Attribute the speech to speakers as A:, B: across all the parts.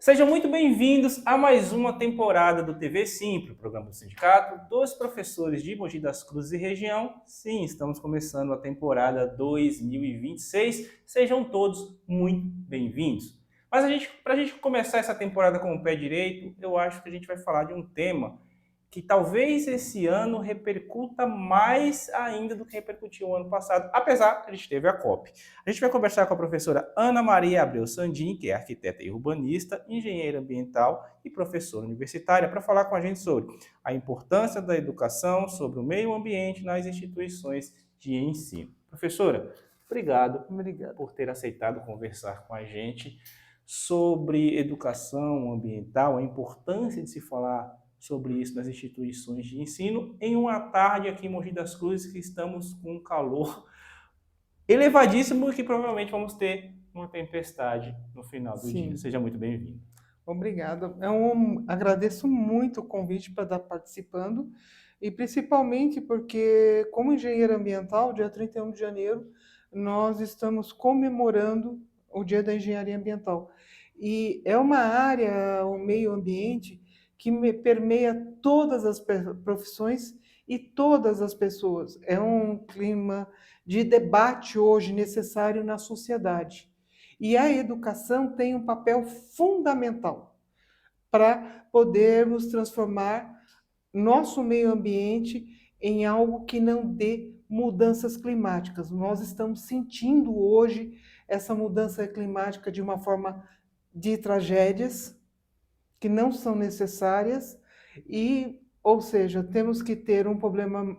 A: Sejam muito bem-vindos a mais uma temporada do TV Simples, o programa do Sindicato dos Professores de Mogi das Cruzes e região. Sim, estamos começando a temporada 2026. Sejam todos muito bem-vindos. Mas para a gente começar essa temporada com o pé direito, eu acho que a gente vai falar de um tema que talvez esse ano repercuta mais ainda do que repercutiu o ano passado, apesar que a gente teve a COP. A gente vai conversar com a professora Ana Maria Abreu Sandin, que é arquiteta e urbanista, engenheira ambiental e professora universitária, para falar com a gente sobre a importância da educação, sobre o meio ambiente nas instituições de ensino. Professora, obrigado por ter aceitado conversar com a gente sobre educação ambiental, a importância de se falar sobre isso nas instituições de ensino, em uma tarde aqui em Mogi das Cruzes que estamos com um calor elevadíssimo e que provavelmente vamos ter uma tempestade no final do dia.
B: Sim,
A: Seja muito bem-vindo.
B: obrigada. Agradeço muito o convite para estar participando, e principalmente porque, como engenheiro ambiental, dia 31 de janeiro, nós estamos comemorando o Dia da Engenharia Ambiental. E é uma área, o meio ambiente, que permeia todas as profissões e todas as pessoas. É um clima de debate hoje necessário na sociedade. E a educação tem um papel fundamental para podermos transformar nosso meio ambiente em algo que não dê mudanças climáticas. Nós estamos sentindo hoje essa mudança climática de uma forma de tragédias que não são necessárias e, ou seja, temos que ter um problema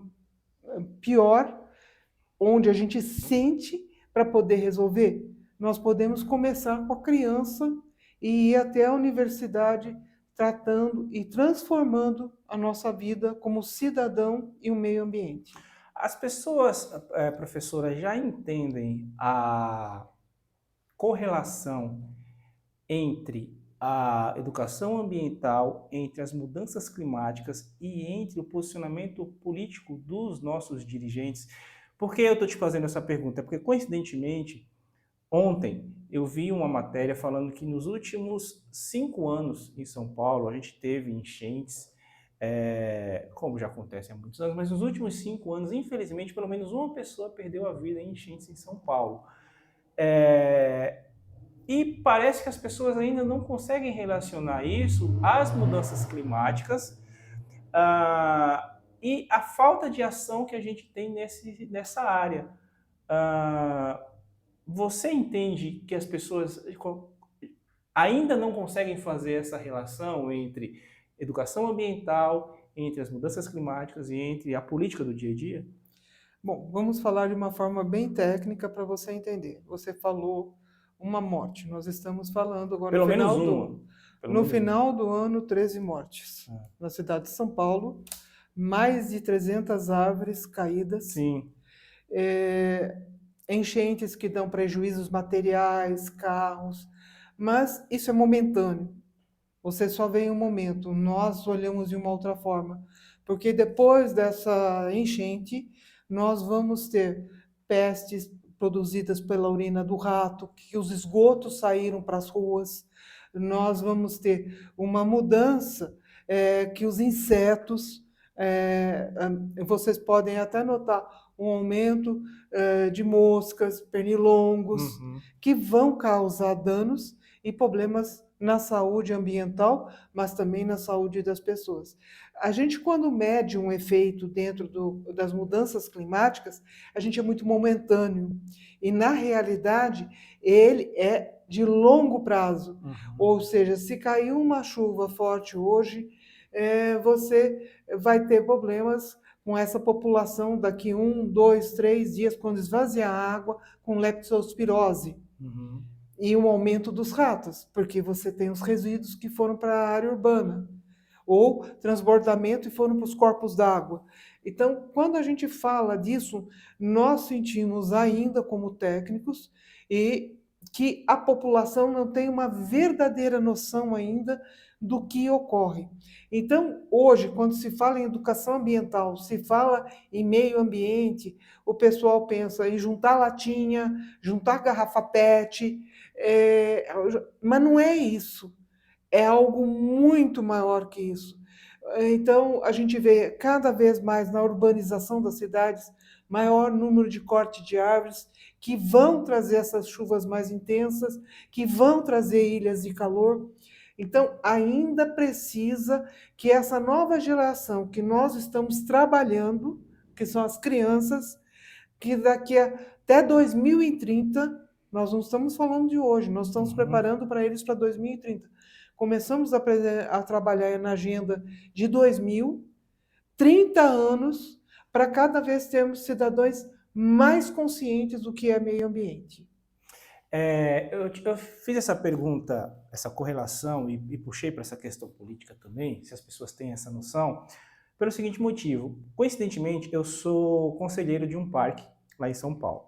B: pior onde a gente sente para poder resolver. Nós podemos começar com a criança e ir até a universidade tratando e transformando a nossa vida como cidadão e o meio ambiente.
A: As pessoas, professora, já entendem a correlação entre a educação ambiental, entre as mudanças climáticas e entre o posicionamento político dos nossos dirigentes? Por que eu estou te fazendo essa pergunta? Porque, coincidentemente, ontem eu vi uma matéria falando que nos últimos 5 anos em São Paulo a gente teve enchentes, como já acontece há muitos anos, mas nos últimos 5 anos, infelizmente, pelo menos uma pessoa perdeu a vida em enchentes em São Paulo. E parece que as pessoas ainda não conseguem relacionar isso às mudanças climáticas, e a falta de ação que a gente tem nessa área. Ah, Você entende que as pessoas ainda não conseguem fazer essa relação entre educação ambiental, entre as mudanças climáticas e entre a política do dia a dia?
B: Bom, vamos falar de uma forma bem técnica para você entender. Você falou uma morte. Nós estamos falando agora
A: Pelo menos uma. Pelo
B: no
A: menos uma.
B: final do ano, 13 mortes. Na cidade de São Paulo, mais de 300 árvores caídas,
A: Sim.
B: enchentes que dão prejuízos materiais, carros, mas isso é momentâneo. Você só vê em um momento. Nós olhamos de uma outra forma, porque depois dessa enchente, nós vamos ter pestes produzidas pela urina do rato, que os esgotos saíram para as ruas. Nós vamos ter uma mudança que os insetos, vocês podem até notar um aumento de moscas, pernilongos,
A: Uhum.
B: que vão causar danos e problemas na saúde ambiental, mas também na saúde das pessoas. A gente, quando mede um efeito dentro das mudanças climáticas, a gente é muito momentâneo. E, na realidade, ele é de longo prazo.
A: Uhum.
B: Ou seja, se cair uma chuva forte hoje, você vai ter problemas com essa população daqui 1, 2, 3 dias, quando esvaziar a água, com leptospirose.
A: Uhum.
B: E um aumento dos ratos, porque você tem os resíduos que foram para a área urbana, ou transbordamento e foram para os corpos d'água. Então, quando a gente fala disso, nós sentimos ainda como técnicos e que a população não tem uma verdadeira noção ainda do que ocorre. Então, hoje, quando se fala em educação ambiental, se fala em meio ambiente, o pessoal pensa em juntar latinha, juntar garrafa PET, mas não é isso. é algo muito maior que isso. Então, a gente vê cada vez mais na urbanização das cidades maior número de corte de árvores que vão trazer essas chuvas mais intensas, que vão trazer ilhas de calor. Então, ainda precisa que essa nova geração que nós estamos trabalhando, que são as crianças, que daqui até 2030, nós não estamos falando de hoje, nós estamos preparando para eles para 2030. Começamos a trabalhar na agenda de 2000, 30 anos, para cada vez termos cidadãos mais conscientes do que é meio ambiente.
A: Eu fiz essa pergunta, essa correlação, e puxei para essa questão política também, se as pessoas têm essa noção, pelo seguinte motivo. Coincidentemente, eu sou conselheiro de um parque lá em São Paulo.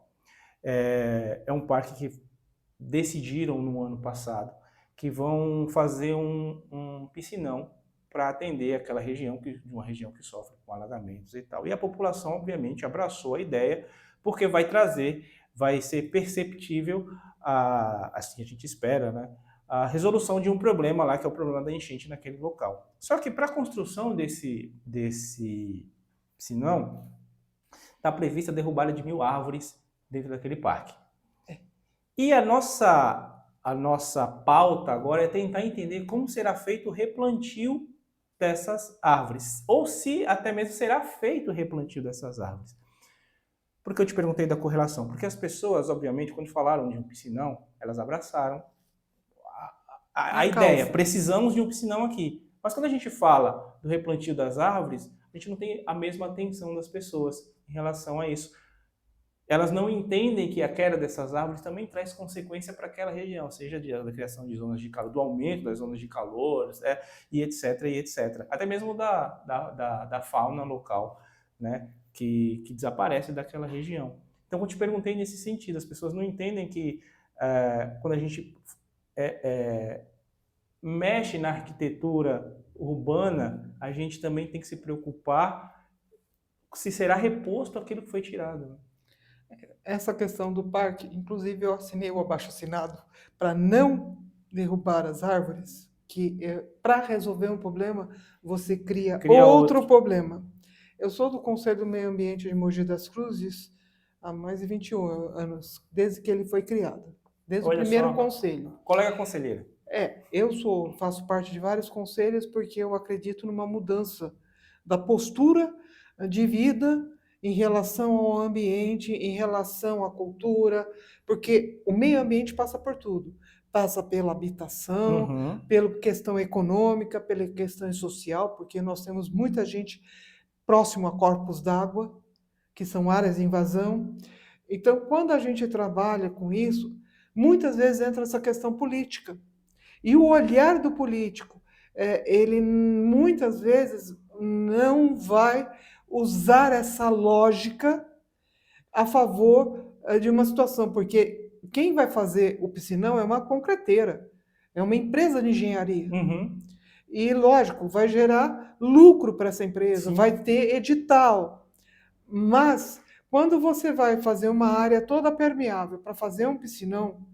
A: É um parque que decidiram no ano passado que vão fazer um piscinão para atender aquela região, de uma região que sofre com alagamentos e tal. E a população, obviamente, abraçou a ideia, porque vai ser perceptível, assim a gente espera, né, a resolução de um problema lá, que é o problema da enchente naquele local. Só que para a construção desse piscinão, está prevista a derrubada de 1.000 árvores dentro daquele parque. E a nossa pauta agora é tentar entender como será feito o replantio dessas árvores, ou se até mesmo será feito o replantio dessas árvores. Por que eu te perguntei da correlação? Porque as pessoas, obviamente, quando falaram de um piscinão, elas abraçaram a ideia, precisamos de um piscinão aqui. Mas quando a gente fala do replantio das árvores, a gente não tem a mesma atenção das pessoas em relação a isso. Elas não entendem que a queda dessas árvores também traz consequência para aquela região, seja da criação de zonas de calor, do aumento das zonas de calor, e etc, e etc. Até mesmo da fauna local, né, que desaparece daquela região. Então, eu te perguntei nesse sentido, as pessoas não entendem que quando a gente mexe na arquitetura urbana, a gente também tem que se preocupar se será reposto aquilo que foi tirado, né?
B: Essa questão do parque, inclusive eu assinei o abaixo-assinado para não derrubar as árvores, que para resolver um problema, você cria outro problema. Eu sou do Conselho do Meio Ambiente de Mogi das Cruzes há mais de 21 anos, desde que ele foi criado, desde o primeiro conselho.
A: Colega conselheira.
B: Faço parte de vários conselhos porque eu acredito numa mudança da postura de vida em relação ao ambiente, em relação à cultura, porque o meio ambiente passa por tudo. Passa pela habitação, pela questão econômica, pela questão social, porque nós temos muita gente próximo a corpos d'água, que são áreas de invasão. Então, quando a gente trabalha com isso, muitas vezes entra essa questão política. E o olhar do político, ele muitas vezes não vai usar essa lógica a favor de uma situação, porque quem vai fazer o piscinão é uma concreteira, é uma empresa de engenharia. E, lógico, vai gerar lucro para essa empresa, vai ter edital. Mas, quando você vai fazer uma área toda permeável para fazer um piscinão,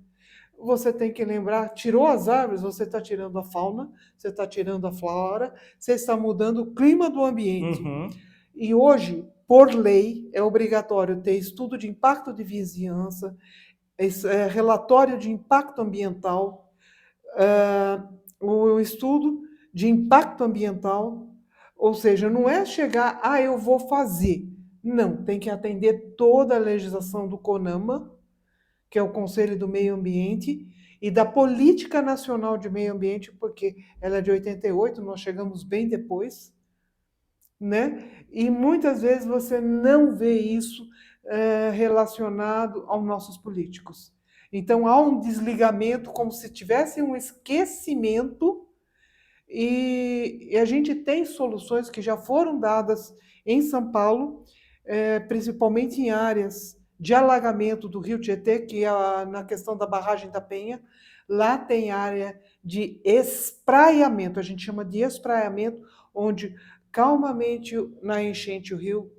B: você tem que lembrar, tirou as árvores, você está tirando a fauna, você está tirando a flora, você está mudando o clima do ambiente. E hoje, por lei, é obrigatório ter estudo de impacto de vizinhança, relatório de impacto ambiental, o estudo de impacto ambiental, ou seja, não é chegar, eu vou fazer. Não, tem que atender toda a legislação do CONAMA, que é o Conselho do Meio Ambiente, e da Política Nacional de Meio Ambiente, porque ela é de 88, nós chegamos bem depois, né? E muitas vezes você não vê isso relacionado aos nossos políticos. Então, há um desligamento, como se tivesse um esquecimento, e a gente tem soluções que já foram dadas em São Paulo, principalmente em áreas de alagamento do Rio Tietê, que é na questão da barragem da Penha. Lá tem área de espraiamento, a gente chama de espraiamento, onde calmamente na enchente o rio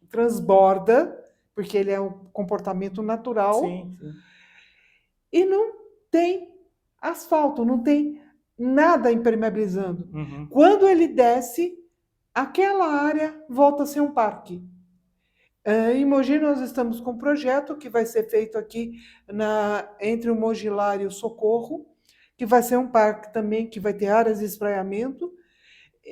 B: transborda, porque ele é um comportamento natural.
A: Sim.
B: E não tem asfalto, não tem nada impermeabilizando.
A: Uhum.
B: Quando ele desce, aquela área volta a ser um parque. Em Mogi, nós estamos com um projeto que vai ser feito aqui entre o Mogilar e o Socorro, que vai ser um parque também que vai ter áreas de espraiamento,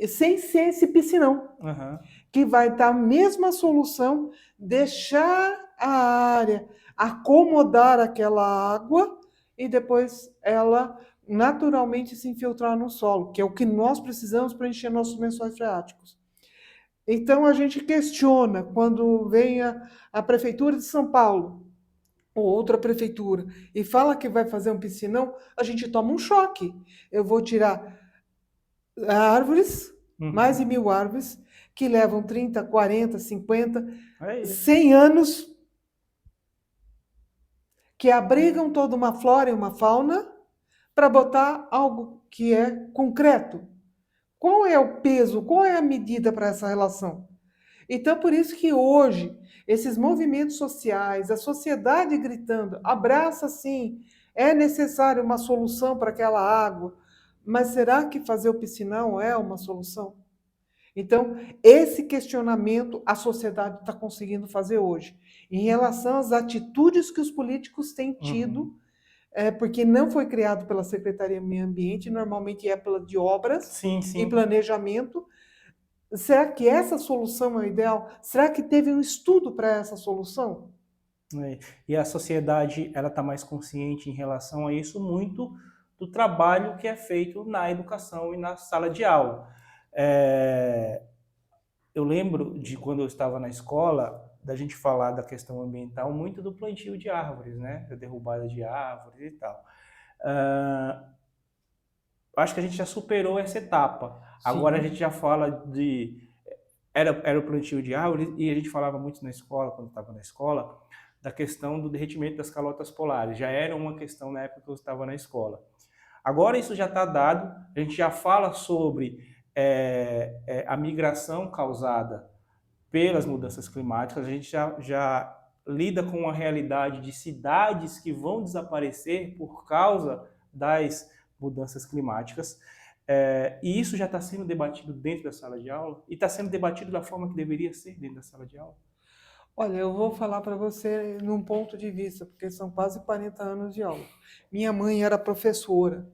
B: sem ser esse piscinão,
A: Uhum.
B: que vai dar a mesma solução, deixar a área acomodar aquela água e depois ela naturalmente se infiltrar no solo, que é o que nós precisamos para encher nossos lençóis freáticos. Então a gente questiona quando vem a Prefeitura de São Paulo ou outra prefeitura e fala que vai fazer um piscinão, a gente toma um choque. Eu vou tirar árvores, mais de 1.000 árvores, que levam 30, 40, 50,
A: É isso.
B: 100 anos, que abrigam toda uma flora e uma fauna, para botar algo que é concreto. Qual é o peso, qual é a medida para essa relação? Então, por isso que hoje, esses movimentos sociais, a sociedade gritando, abraça sim, é necessário uma solução para aquela água, mas será que fazer o piscinão é uma solução? Então, esse questionamento a sociedade está conseguindo fazer hoje. Em relação às atitudes que os políticos têm tido, porque não foi criado pela Secretaria de Meio Ambiente, normalmente é pela de obras
A: Sim,
B: e
A: sim.
B: planejamento. Será que essa solução é o ideal? Será que teve um estudo para essa solução?
A: E a sociedade ela está mais consciente em relação a isso muito do trabalho que é feito na educação e na sala de aula. Eu lembro de quando eu estava na escola, da gente falar da questão ambiental muito do plantio de árvores, né? Da derrubada de árvores e tal. Acho que a gente já superou essa etapa. Agora a gente já fala de... Era o plantio de árvores e a gente falava muito na escola, quando estava na escola, da questão do derretimento das calotas polares. Já era uma questão na época que eu estava na escola. Agora isso já está dado, a gente já fala sobre a migração causada pelas mudanças climáticas, a gente já lida com a realidade de cidades que vão desaparecer por causa das mudanças climáticas. E isso já está sendo debatido dentro da sala de aula e está sendo debatido da forma que deveria ser dentro da sala de aula.
B: Olha, eu vou falar para você num ponto de vista, porque são quase 40 anos de aula. Minha mãe era professora.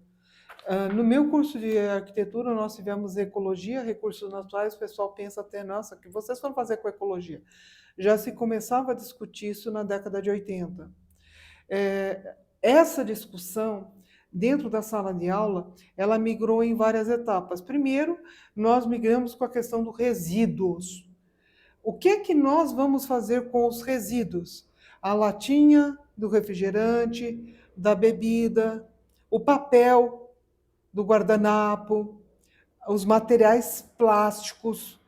B: No meu curso de arquitetura, nós tivemos ecologia, recursos naturais. O pessoal pensa até, nossa, o que vocês vão fazer com ecologia? Já se começava a discutir isso na década de 80. Essa discussão, dentro da sala de aula, ela migrou em várias etapas. Primeiro, nós migramos com a questão dos resíduos. O que é que nós vamos fazer com os resíduos? A latinha do refrigerante, da bebida, o papel do guardanapo, os materiais plásticos.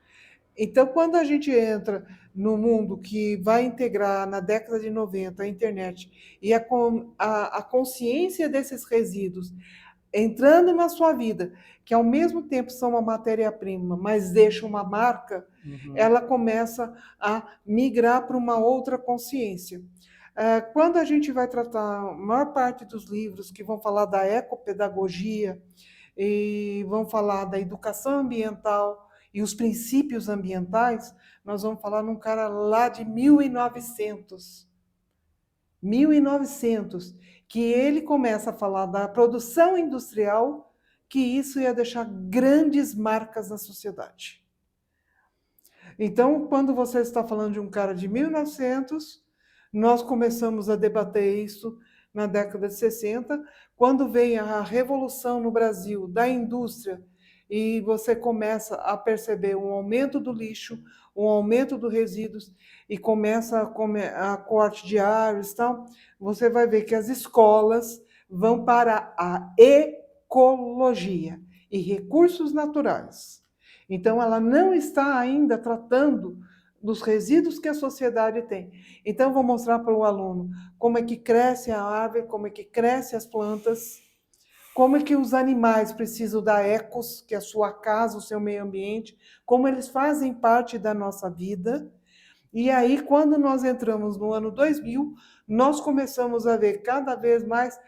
B: Então, quando a gente entra no mundo que vai integrar na década de 90 a internet e a consciência desses resíduos entrando na sua vida, que ao mesmo tempo são uma matéria-prima, mas deixam uma marca, ela começa a migrar para uma outra consciência. Quando a gente vai tratar a maior parte dos livros que vão falar da ecopedagogia e vão falar da educação ambiental e os princípios ambientais, nós vamos falar num cara lá de 1900. 1900, que ele começa a falar da produção industrial, que isso ia deixar grandes marcas na sociedade. Então, quando você está falando de um cara de 1900, nós começamos a debater isso na década de 60, quando vem a revolução no Brasil da indústria e você começa a perceber um aumento do lixo, um aumento dos resíduos e começa a corte de árvores e tal, você vai ver que as escolas vão para a ecologia e recursos naturais. Então, ela não está ainda tratando dos resíduos que a sociedade tem. Então, vou mostrar para o aluno como é que cresce a árvore, como é que crescem as plantas, como é que os animais precisam da ecos, que é a sua casa, o seu meio ambiente, como eles fazem parte da nossa vida. E aí, quando nós entramos no ano 2000, nós começamos a ver cada vez mais,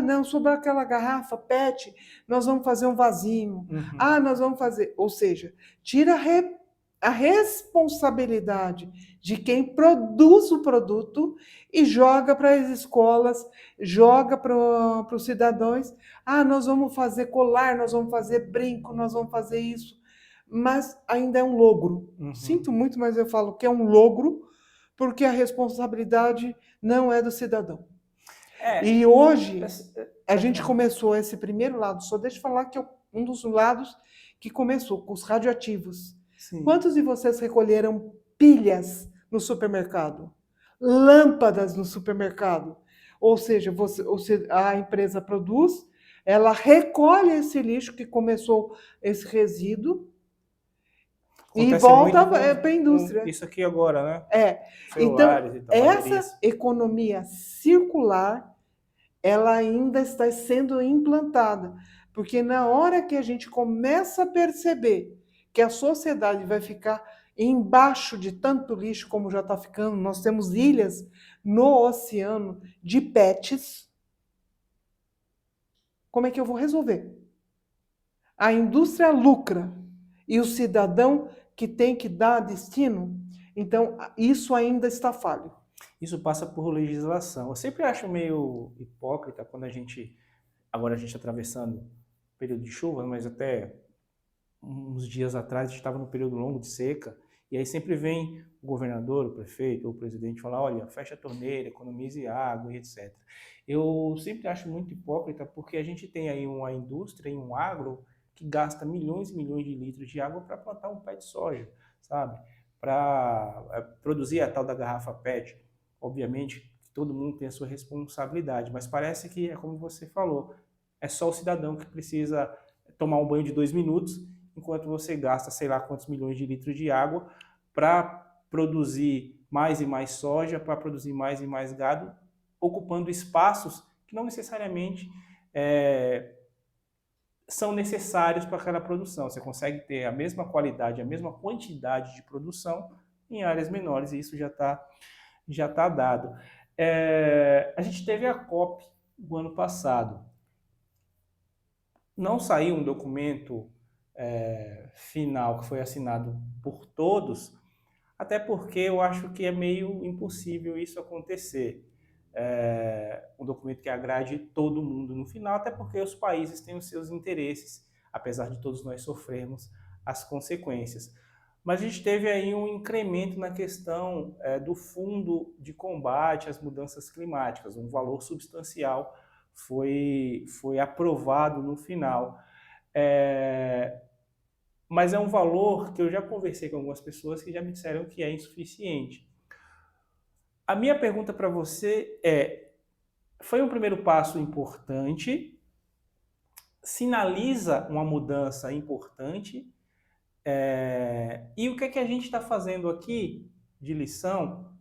B: não, sobre aquela garrafa PET, nós vamos fazer um vasinho.
A: Uhum.
B: Nós vamos fazer, ou seja, tira a responsabilidade de quem produz o produto e joga para as escolas, joga para os cidadãos. Nós vamos fazer colar, nós vamos fazer brinco, nós vamos fazer isso. Mas ainda é um logro.
A: Uhum.
B: Sinto muito, mas eu falo que é um logro, porque a responsabilidade não é do cidadão.
A: É,
B: E hoje, a
A: pode
B: gente
A: falar.
B: começou esse primeiro lado, só deixa eu falar que é um dos lados que começou, com os radioativos.
A: Sim.
B: Quantos de vocês recolheram pilhas no supermercado? Lâmpadas no supermercado? Ou seja, a empresa produz, ela recolhe esse lixo que começou esse resíduo e
A: Acontece
B: volta
A: muito
B: para a
A: com
B: indústria.
A: isso aqui agora, né?
B: Então,
A: Celulares e tal,
B: essa
A: baterias.
B: economia circular, ela ainda está sendo implantada, porque na hora que a gente começa a perceber que a sociedade vai ficar embaixo de tanto lixo como já está ficando, nós temos ilhas no oceano de PETs, como é que eu vou resolver? A indústria lucra e o cidadão que tem que dar destino, então isso ainda está falho.
A: Isso passa por legislação. Eu sempre acho meio hipócrita quando agora a gente está atravessando período de chuva, mas até uns dias atrás a gente estava no período longo de seca, e aí sempre vem o governador, o prefeito ou o presidente falar, olha, fecha a torneira, economize água e etc. Eu sempre acho muito hipócrita porque a gente tem aí uma indústria e um agro que gasta milhões e milhões de litros de água para plantar um pé de soja, sabe? Para produzir a tal da garrafa PET. Obviamente, todo mundo tem a sua responsabilidade, mas parece que é como você falou, é só o cidadão que precisa tomar um banho de 2 minutos, enquanto você gasta sei lá quantos milhões de litros de água para produzir mais e mais soja, para produzir mais e mais gado, ocupando espaços que não necessariamente são necessários para aquela produção. Você consegue ter a mesma qualidade, a mesma quantidade de produção em áreas menores, e isso já tá dado. A gente teve a COP do ano passado. Não saiu um documento final que foi assinado por todos, até porque eu acho que é meio impossível isso acontecer. Um documento que agrade todo mundo no final, até porque os países têm os seus interesses, apesar de todos nós sofrermos as consequências. Mas a gente teve aí um incremento na questão do fundo de combate às mudanças climáticas, um valor substancial foi aprovado no final. Mas é um valor que eu já conversei com algumas pessoas que já me disseram que é insuficiente. A minha pergunta para você foi um primeiro passo importante, sinaliza uma mudança importante, e o que é que a gente está fazendo aqui de lição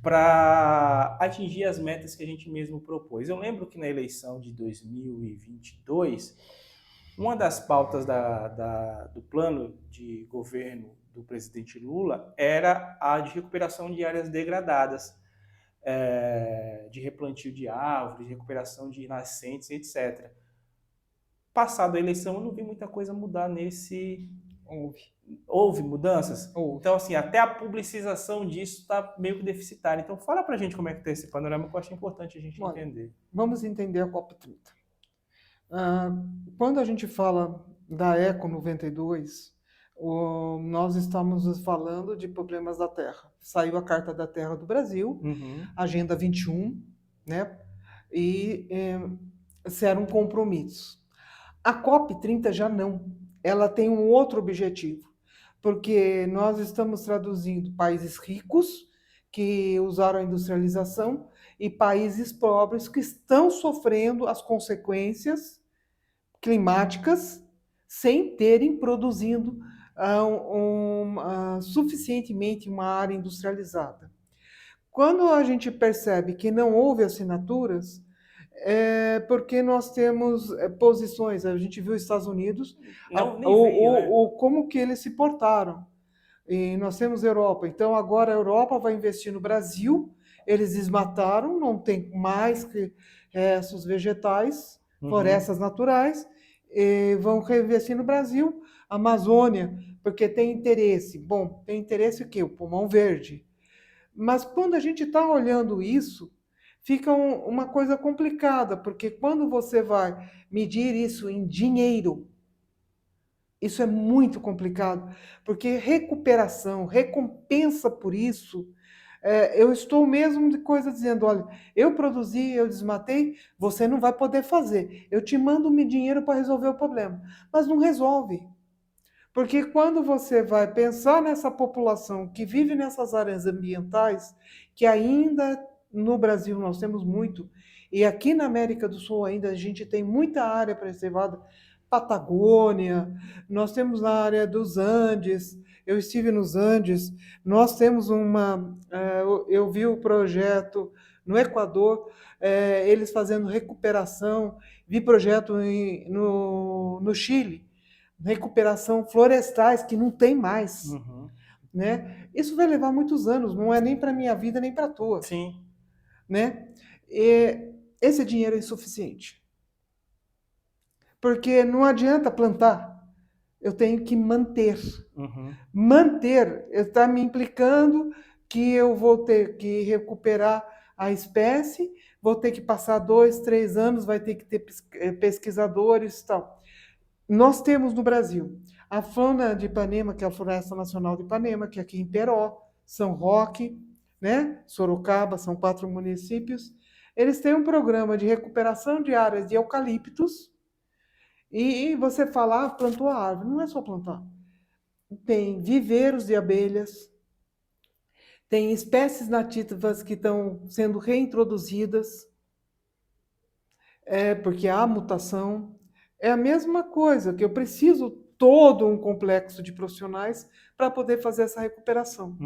A: para atingir as metas que a gente mesmo propôs? Eu lembro que na eleição de 2022, uma das pautas do plano de governo do presidente Lula era a de recuperação de áreas degradadas, de replantio de árvores, recuperação de nascentes, etc. Passada a eleição, eu não vi muita coisa mudar nesse. Houve mudanças?
B: Houve.
A: Então, assim, até a publicização disso está meio que deficitária. Então, fala pra gente como é que está esse panorama, que eu acho importante a gente entender.
B: Vamos entender a COP30. Quando a gente fala da Eco 92, nós estamos falando de problemas da Terra. Saiu a Carta da Terra do Brasil, Agenda 21, né? E eram compromissos. A COP30 já não. Ela tem um outro objetivo, porque nós estamos traduzindo países ricos que usaram a industrialização e países pobres que estão sofrendo as consequências climáticas sem terem produzindo suficientemente uma área industrializada. Quando a gente percebe que não houve assinaturas, é porque nós temos posições. A gente viu os Estados Unidos,
A: Não, nem veio, né?
B: como que eles se portaram. E nós temos Europa. Então, agora a Europa vai investir no Brasil. Eles desmataram, não tem mais que restos vegetais, florestas naturais, e vão reinvestir no Brasil. Amazônia, porque tem interesse. Bom, tem interesse o quê? O pulmão verde. Mas quando a gente está olhando isso, fica uma coisa complicada, porque quando você vai medir isso em dinheiro, isso é muito complicado, porque recuperação, recompensa por isso, eu estou mesmo de coisa dizendo, olha, eu produzi, eu desmatei, você não vai poder fazer. Eu te mando dinheiro para resolver o problema, mas não resolve. Porque quando você vai pensar nessa população que vive nessas áreas ambientais, que ainda no Brasil nós temos muito, e aqui na América do Sul ainda a gente tem muita área preservada, Patagônia, nós temos na área dos Andes, eu estive nos Andes, nós temos eu vi o projeto no Equador, eles fazendo recuperação, vi projeto no Chile, recuperação florestais que não tem mais, né? Isso vai levar muitos anos, não é nem para minha vida nem para a tua.
A: Sim.
B: Né? E esse dinheiro é insuficiente. Porque não adianta plantar, eu tenho que manter. Manter está me implicando que eu vou ter que recuperar a espécie, vou ter que passar 2, 3 anos, vai ter que ter pesquisadores e tal. Nós temos no Brasil a fauna de Ipanema, que é a Floresta Nacional de Ipanema, que é aqui em Peró, São Roque, né? Sorocaba, são 4 municípios. Eles têm um programa de recuperação de áreas de eucaliptos. E você fala, plantou a árvore. Não é só plantar. Tem viveiros de abelhas, tem espécies nativas que estão sendo reintroduzidas, porque há mutação. É a mesma coisa, que eu preciso todo um complexo de profissionais para poder fazer essa recuperação.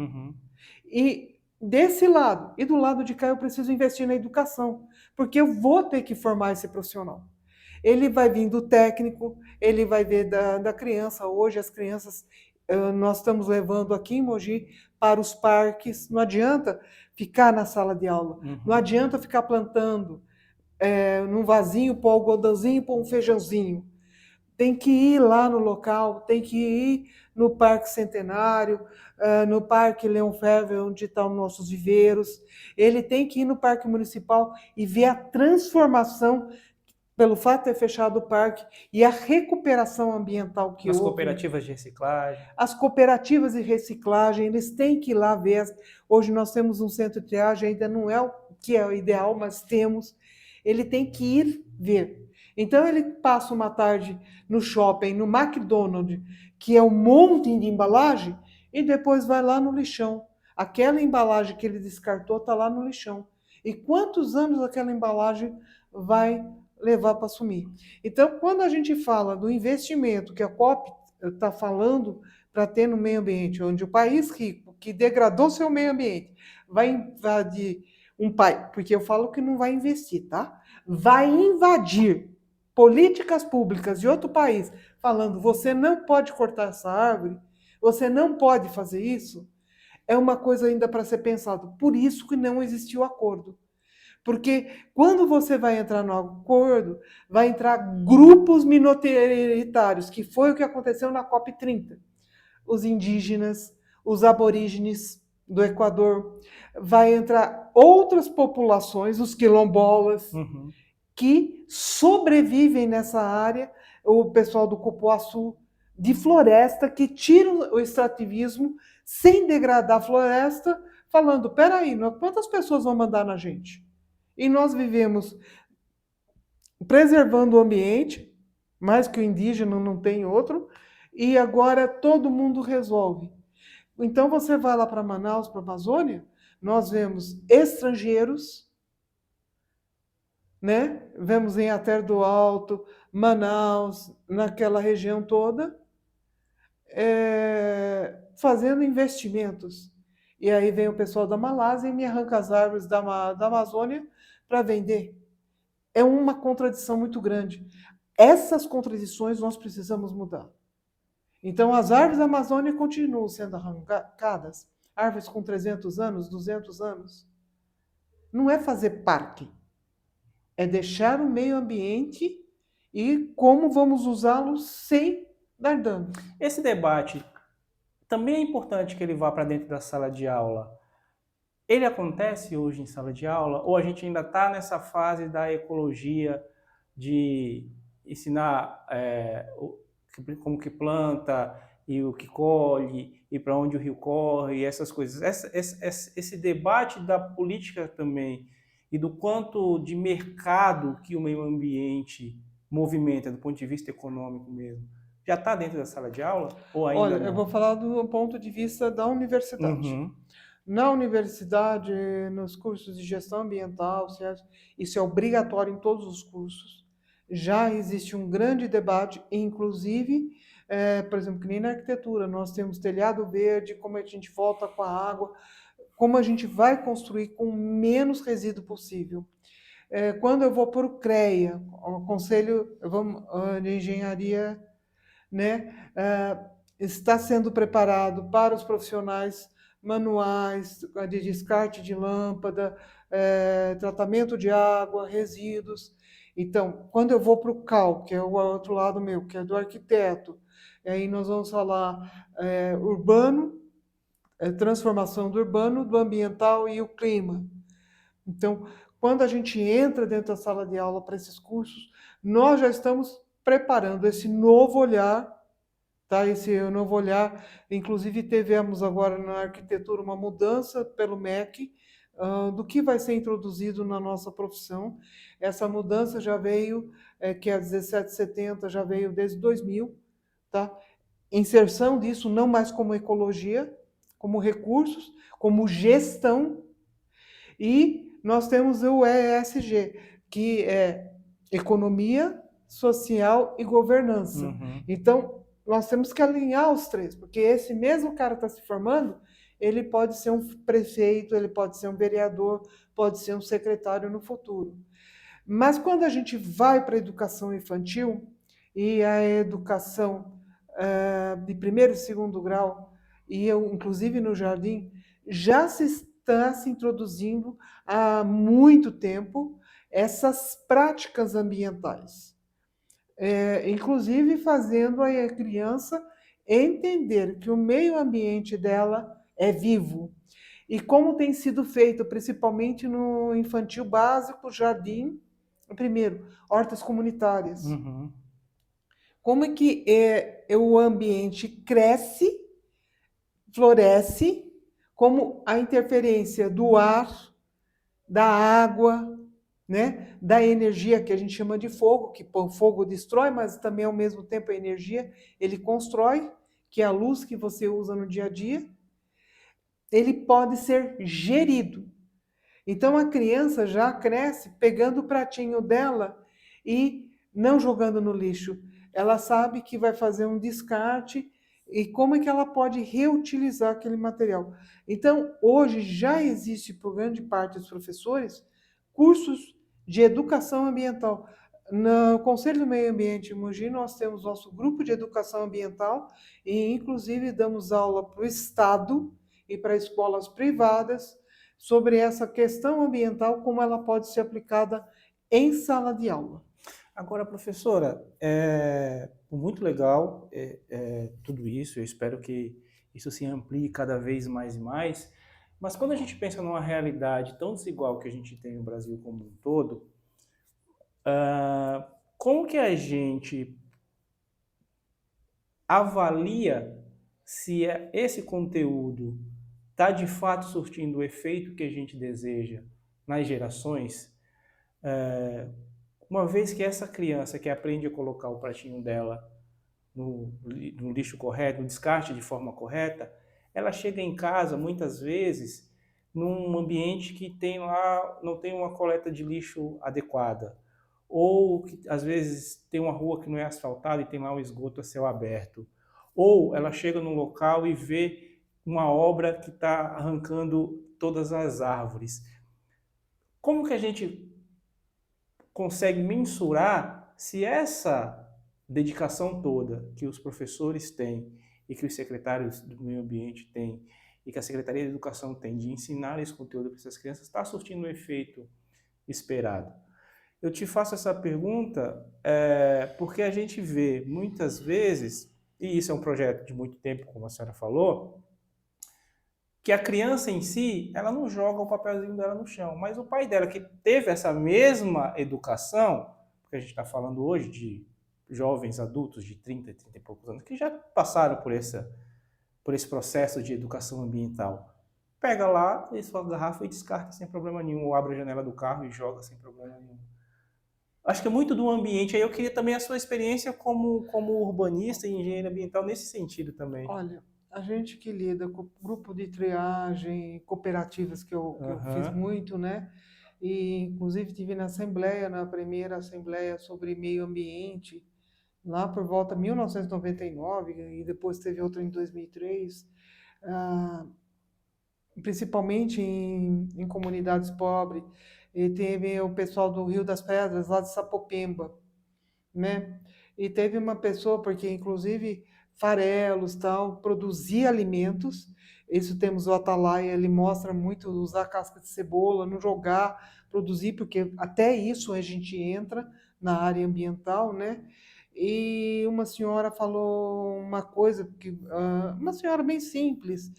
B: E desse lado, e do lado de cá, eu preciso investir na educação, porque eu vou ter que formar esse profissional. Ele vai vir do técnico, ele vai ver da criança. Hoje, as crianças, nós estamos levando aqui em Mogi para os parques. Não adianta ficar na sala de aula, não adianta ficar plantando num vasinho, pôr algodãozinho, pôr um feijãozinho. Tem que ir lá no local, tem que ir no Parque Centenário, no Parque Leão Ferve, onde estão nossos viveiros. Ele tem que ir no Parque Municipal e ver a transformação pelo fato de ter fechado o parque e a recuperação ambiental que houve.
A: As cooperativas de reciclagem.
B: As cooperativas de reciclagem, eles têm que ir lá ver. Hoje nós temos um centro de triagem, ainda não é o que é o ideal, mas temos. Ele tem que ir ver. Então ele passa uma tarde no shopping, no McDonald's, que é um monte de embalagem, e depois vai lá no lixão. Aquela embalagem que ele descartou está lá no lixão. E quantos anos aquela embalagem vai levar para sumir? Então, quando a gente fala do investimento que a COP está falando para ter no meio ambiente, onde o país rico, que degradou seu meio ambiente, vai invadir um país, porque eu falo que não vai investir, tá? Vai invadir políticas públicas de outro país, falando, você não pode cortar essa árvore, você não pode fazer isso, é uma coisa ainda para ser pensado. Por isso que não existiu acordo. Porque quando você vai entrar no acordo, vai entrar grupos minoritários, que foi o que aconteceu na COP30. Os indígenas, os aborígenes do Equador, vai entrar outras populações, os quilombolas, que sobrevivem nessa área, o pessoal do Cupuaçu, de floresta, que tiram o extrativismo sem degradar a floresta, falando, peraí, quantas pessoas vão mandar na gente? E nós vivemos preservando o ambiente, mais que o indígena não tem outro, e agora todo mundo resolve. Então você vai lá para Manaus, para a Amazônia, nós vemos estrangeiros, né? Vemos em Alter do Alto, Manaus, naquela região toda, fazendo investimentos. E aí vem o pessoal da Malásia e me arranca as árvores da Amazônia para vender. É uma contradição muito grande. Essas contradições nós precisamos mudar. Então, as árvores da Amazônia continuam sendo arrancadas. Árvores com 300 anos, 200 anos. Não é fazer parque, é deixar o meio ambiente e como vamos usá-lo sem dar dano.
A: Esse debate também é importante que ele vá para dentro da sala de aula. Ele acontece hoje em sala de aula ou a gente ainda está nessa fase da ecologia, de ensinar como que planta e o que colhe e para onde o rio corre e essas coisas. Esse debate da política também e do quanto de mercado que o meio ambiente movimenta do ponto de vista econômico mesmo, já está dentro da sala de aula ou ainda
B: Olha,
A: não?
B: eu vou falar do ponto de vista da universidade.
A: Uhum.
B: Na universidade, nos cursos de gestão ambiental, certo? Isso é obrigatório em todos os cursos. Já existe um grande debate, inclusive, por exemplo, que nem na arquitetura, nós temos telhado verde, como a gente volta com a água, como a gente vai construir com menos resíduo possível. Quando eu vou para o CREA, o Conselho de Engenharia, né, está sendo preparado para os profissionais manuais de descarte de lâmpada, tratamento de água, resíduos. Então, quando eu vou para o CAL, que é o outro lado meu, que é do arquiteto, aí nós vamos falar urbano, transformação do urbano, do ambiental e o clima. Então, quando a gente entra dentro da sala de aula para esses cursos, nós já estamos preparando esse novo olhar, tá? Esse novo olhar. Inclusive, tivemos agora na arquitetura uma mudança pelo MEC, do que vai ser introduzido na nossa profissão. Essa mudança já veio, que é a 1770, já veio desde 2000, tá? Inserção disso não mais como ecologia, como recursos, como gestão, e nós temos o ESG, que é economia, social e governança.
A: Uhum.
B: Então, nós temos que alinhar os três, porque esse mesmo cara está se formando, ele pode ser um prefeito, ele pode ser um vereador, pode ser um secretário no futuro. Mas quando a gente vai para a educação infantil e a educação de primeiro e segundo grau, e eu, inclusive no jardim, já se está se introduzindo há muito tempo essas práticas ambientais. Inclusive fazendo a criança entender que o meio ambiente dela é vivo. E como tem sido feito, principalmente no infantil básico, jardim, primeiro, hortas comunitárias.
A: Uhum.
B: Como é que o ambiente cresce, floresce, como a interferência do ar, da água, né, da energia que a gente chama de fogo, que o fogo destrói, mas também ao mesmo tempo a energia ele constrói, que é a luz que você usa no dia a dia, ele pode ser gerido. Então a criança já cresce pegando o pratinho dela e não jogando no lixo. Ela sabe que vai fazer um descarte e como é que ela pode reutilizar aquele material. Então, hoje já existe, por grande parte dos professores, cursos de educação ambiental. No Conselho do Meio Ambiente em Mogi, nós temos nosso grupo de educação ambiental e, inclusive, damos aula para o Estado e para escolas privadas sobre essa questão ambiental, como ela pode ser aplicada em sala de aula.
A: Agora, professora, muito legal tudo isso, eu espero que isso se amplie cada vez mais e mais, mas quando a gente pensa numa realidade tão desigual que a gente tem no Brasil como um todo, como que a gente avalia se esse conteúdo está de fato surtindo o efeito que a gente deseja nas gerações? Uma vez que essa criança que aprende a colocar o pratinho dela no lixo correto, no descarte de forma correta, ela chega em casa muitas vezes num ambiente que tem lá, não tem uma coleta de lixo adequada, ou que às vezes tem uma rua que não é asfaltada e tem lá um esgoto a céu aberto, ou ela chega num local e vê uma obra que está arrancando todas as árvores. Como que a gente consegue mensurar se essa dedicação toda que os professores têm e que os secretários do meio ambiente têm e que a Secretaria de Educação tem de ensinar esse conteúdo para essas crianças está surtindo o efeito esperado. Eu te faço essa pergunta porque a gente vê muitas vezes, e isso é um projeto de muito tempo, como a senhora falou, que a criança em si, ela não joga o papelzinho dela no chão, mas o pai dela, que teve essa mesma educação, porque a gente está falando hoje de jovens adultos de 30 e poucos anos, que já passaram por esse processo de educação ambiental. Pega lá, sua garrafa e descarta sem problema nenhum, ou abre a janela do carro e joga sem problema nenhum. Acho que é muito do ambiente. Aí eu queria também a sua experiência como urbanista e engenheiro ambiental nesse sentido também.
B: Olha, a gente que lida com grupo de triagem, cooperativas que eu fiz muito, né? E, inclusive, estive na Assembleia, na primeira Assembleia sobre Meio Ambiente, lá por volta de 1999, e depois teve outra em 2003, principalmente em comunidades pobres. E teve o pessoal do Rio das Pedras, lá de Sapopemba, né? E teve uma pessoa, porque inclusive farelos, tal, produzia alimentos. Isso temos o Atalaia, ele mostra muito usar casca de cebola, não jogar, produzir, porque até isso a gente entra na área ambiental, né? E uma senhora falou uma coisa, uma senhora bem simples,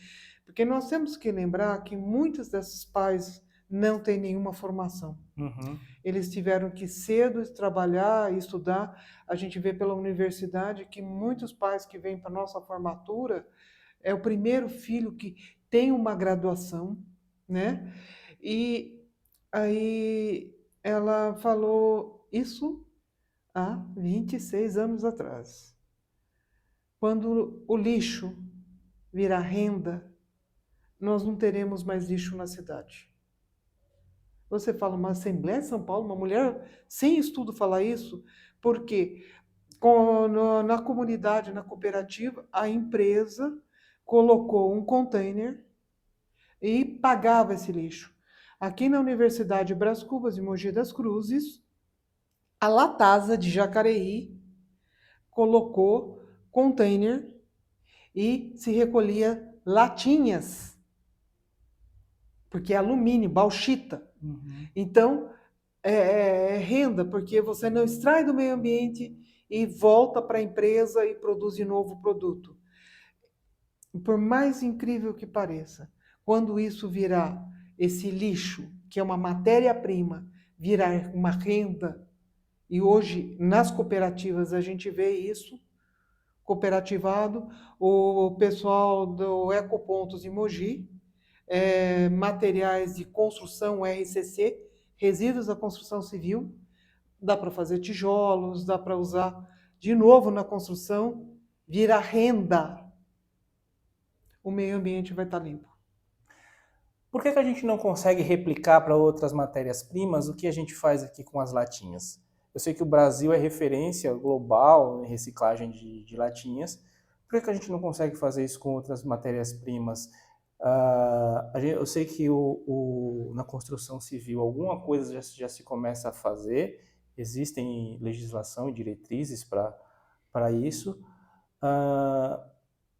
B: porque nós temos que lembrar que muitos desses pais não têm nenhuma formação.
A: Uhum.
B: Eles tiveram que cedo trabalhar e estudar. A gente vê pela universidade que muitos pais que vêm para a nossa formatura é o primeiro filho que tem uma graduação, né? E aí ela falou isso há 26 anos atrás. Quando o lixo virar renda, nós não teremos mais lixo na cidade. Você fala, uma Assembleia de São Paulo, uma mulher sem estudo falar isso, porque na comunidade, na cooperativa, a empresa colocou um container e pagava esse lixo. Aqui na Universidade Brás Cubas, em Mogi das Cruzes, a Latasa de Jacareí colocou container e se recolhia latinhas, porque é alumínio, bauxita.
A: Uhum.
B: Então, é renda, porque você não extrai do meio ambiente e volta para a empresa e produz de novo o produto. Por mais incrível que pareça, quando isso virar, esse lixo, que é uma matéria-prima, virar uma renda, e hoje nas cooperativas a gente vê isso, cooperativado, o pessoal do Ecopontos em Mogi, materiais de construção RCC, resíduos da construção civil, dá para fazer tijolos, dá para usar de novo na construção, vira renda. O meio ambiente vai estar limpo.
A: Por que a gente não consegue replicar para outras matérias-primas o que a gente faz aqui com as latinhas? Eu sei que o Brasil é referência global em reciclagem de latinhas. Por que a gente não consegue fazer isso com outras matérias-primas? Eu sei que na construção civil alguma coisa já se começa a fazer, existem legislação e diretrizes para isso,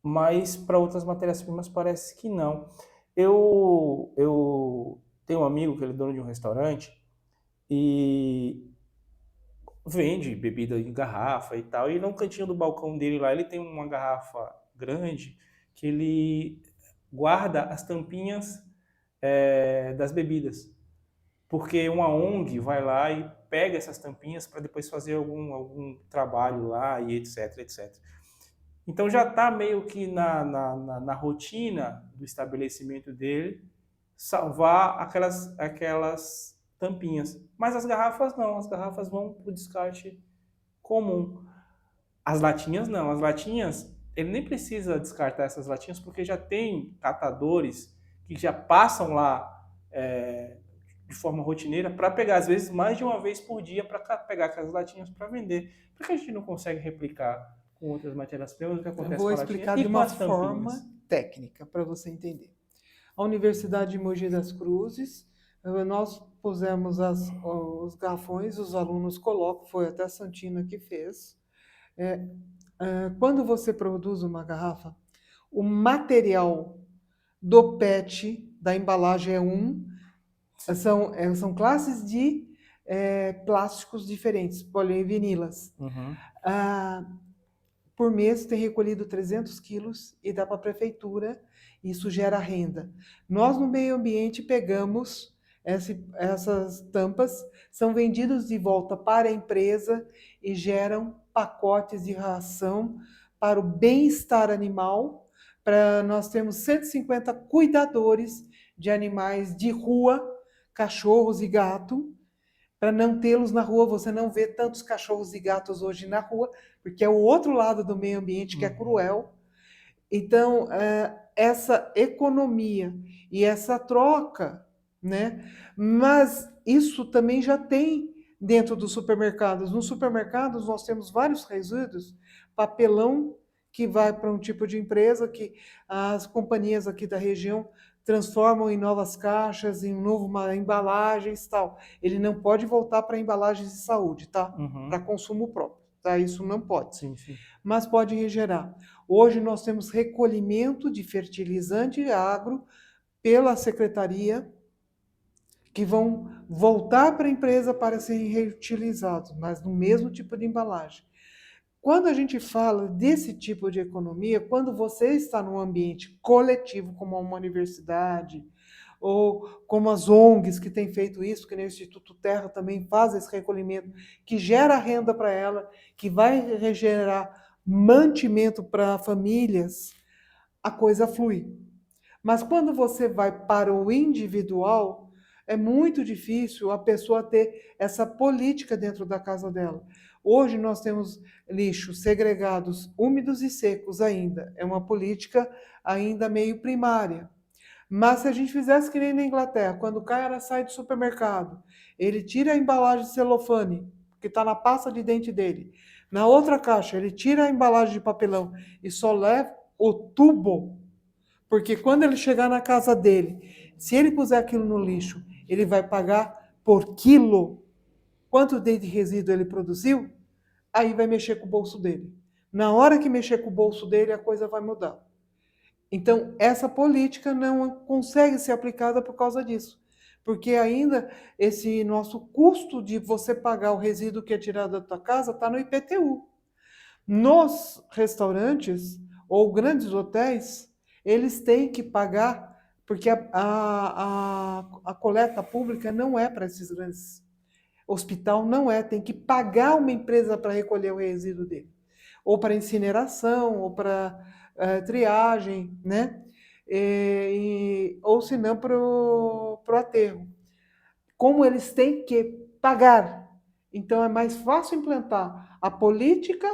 A: mas para outras matérias-primas parece que não. Eu tenho um amigo que ele é dono de um restaurante e vende bebida em garrafa e tal, e no cantinho do balcão dele lá ele tem uma garrafa grande que ele guarda as tampinhas das bebidas, porque uma ONG vai lá e pega essas tampinhas para depois fazer algum trabalho lá e etc, etc. Então já está meio que na rotina do estabelecimento dele salvar aquelas tampinhas. Mas as garrafas não, as garrafas vão para o descarte comum. As latinhas não, as latinhas, ele nem precisa descartar essas latinhas porque já tem catadores que já passam lá de forma rotineira para pegar, às vezes, mais de uma vez por dia para pegar aquelas latinhas para vender. Por que a gente não consegue replicar com outras matérias-primas o que acontece com a latinha
B: explicar
A: e
B: de
A: com
B: uma
A: as tampinhas?
B: forma técnica para você entender. A Universidade de Mogi das Cruzes, nós pusemos os garrafões, os alunos colocam, foi até a Santina que fez, Quando você produz uma garrafa, o material do PET, da embalagem é são classes de plásticos diferentes, poliivinilas.
A: Uhum.
B: Por mês tem recolhido 300 quilos e dá para a prefeitura, isso gera renda. Nós, no meio ambiente, pegamos essas tampas, são vendidos de volta para a empresa e geram pacotes de ração para o bem-estar animal. Nós temos 150 cuidadores de animais de rua, cachorros e gato, para não tê-los na rua. Você não vê tantos cachorros e gatos hoje na rua, porque é o outro lado do meio ambiente que é cruel. Então, essa economia e essa troca, né? Mas isso também já tem dentro dos supermercados. Nos supermercados nós temos vários resíduos, papelão que vai para um tipo de empresa que as companhias aqui da região transformam em novas caixas, em embalagens, tal. Ele não pode voltar para embalagens de saúde, tá?
A: Uhum.
B: Para consumo próprio, tá? Isso não pode.
A: Sim, sim.
B: Mas pode regerar. Hoje nós temos recolhimento de fertilizante agro pela secretaria, que vão voltar para a empresa para serem reutilizados, mas no mesmo tipo de embalagem. Quando a gente fala desse tipo de economia, quando você está num ambiente coletivo, como uma universidade, ou como as ONGs que têm feito isso, que nem o Instituto Terra também faz esse recolhimento, que gera renda para ela, que vai regenerar mantimento para famílias, a coisa flui. Mas quando você vai para o individual, é muito difícil a pessoa ter essa política dentro da casa dela. Hoje nós temos lixos segregados, úmidos e secos ainda. É uma política ainda meio primária. Mas se a gente fizesse que nem na Inglaterra, quando o cara sai do supermercado, ele tira a embalagem de celofane, que está na pasta de dente dele. Na outra caixa, ele tira a embalagem de papelão e só leva o tubo, porque quando ele chegar na casa dele, se ele puser aquilo no lixo, ele vai pagar por quilo quanto de resíduo ele produziu, aí vai mexer com o bolso dele. Na hora que mexer com o bolso dele, a coisa vai mudar. Então, essa política não consegue ser aplicada por causa disso. Porque ainda esse nosso custo de você pagar o resíduo que é tirado da tua casa está no IPTU. Nos restaurantes ou grandes hotéis, eles têm que pagar, porque a coleta pública não é para esses grandes. Hospital não é, tem que pagar uma empresa para recolher o resíduo dele. Ou para incineração, ou para triagem, né? Ou se não para o aterro. Como eles têm que pagar. Então é mais fácil implantar a política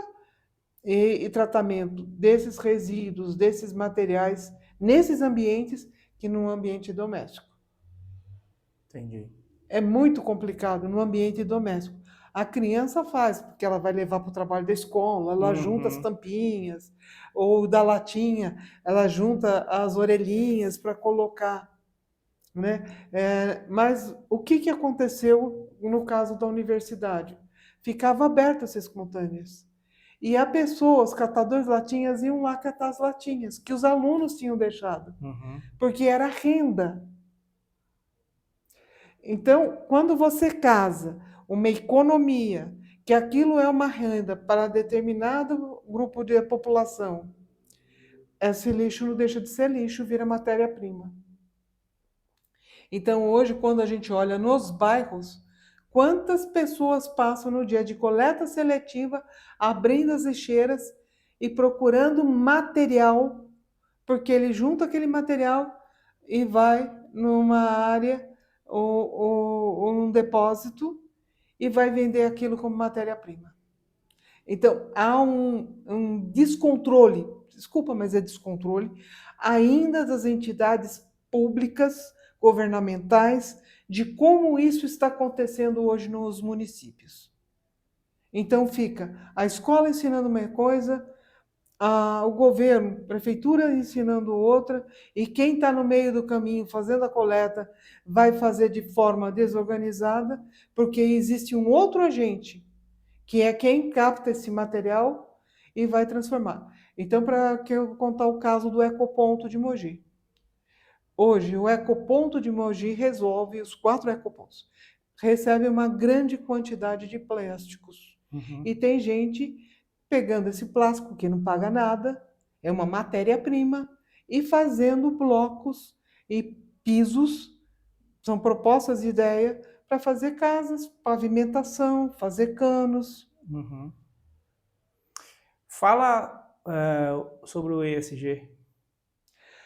B: e tratamento desses resíduos, desses materiais, nesses ambientes, que num ambiente doméstico.
A: Entendi.
B: É muito complicado no ambiente doméstico. A criança faz, porque ela vai levar para o trabalho da escola, ela junta as tampinhas, ou da latinha, ela junta as orelhinhas para colocar. Né? Mas o que aconteceu no caso da universidade? Ficava aberto essas contêineres. E a pessoa, os catadores de latinhas, iam lá catar as latinhas que os alunos tinham deixado, porque era renda. Então, quando você casa uma economia, que aquilo é uma renda para determinado grupo de população, esse lixo não deixa de ser lixo, vira matéria-prima. Então, hoje, quando a gente olha nos bairros, quantas pessoas passam no dia de coleta seletiva, abrindo as lixeiras e procurando material, porque ele junta aquele material e vai numa área ou num depósito e vai vender aquilo como matéria-prima. Então, há um descontrole, desculpa, mas é descontrole, ainda das entidades públicas, governamentais, de como isso está acontecendo hoje nos municípios. Então fica a escola ensinando uma coisa, o governo, a prefeitura ensinando outra, e quem está no meio do caminho fazendo a coleta vai fazer de forma desorganizada, porque existe um outro agente, que é quem capta esse material e vai transformar. Então, para que eu contar o caso do ecoponto de Mogi. Hoje, o ecoponto de Mogi resolve os 4 ecopontos. Recebe uma grande quantidade de plásticos. E tem gente pegando esse plástico que não paga nada, é uma matéria-prima, e fazendo blocos e pisos, são propostas de ideia para fazer casas, pavimentação, fazer canos.
A: Uhum. Fala sobre o ESG.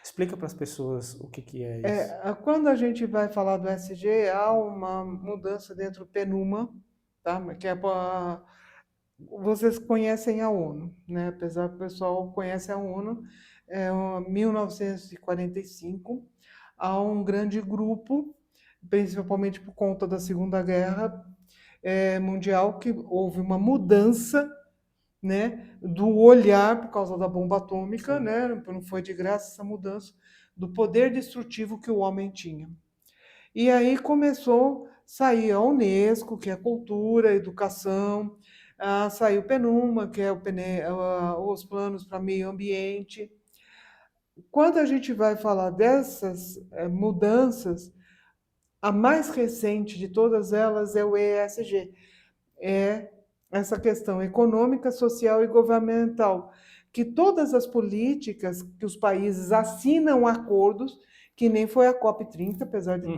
A: Explica para as pessoas o que é isso.
B: Quando a gente vai falar do ESG, há uma mudança dentro do PNUMA, tá? Que é vocês conhecem a ONU, né? Apesar que o pessoal conhece a ONU, é 1945, há um grande grupo, principalmente por conta da Segunda Guerra Mundial, que houve uma mudança, né, do olhar por causa da bomba atômica, né? Não foi de graça essa mudança do poder destrutivo que o homem tinha. E aí começou a sair a Unesco, que é cultura, educação, saiu o PNUMA, que é os planos para meio ambiente. Quando a gente vai falar dessas mudanças, a mais recente de todas elas é o ESG, é essa questão econômica, social e governamental, que todas as políticas que os países assinam acordos, que nem foi a COP30, apesar de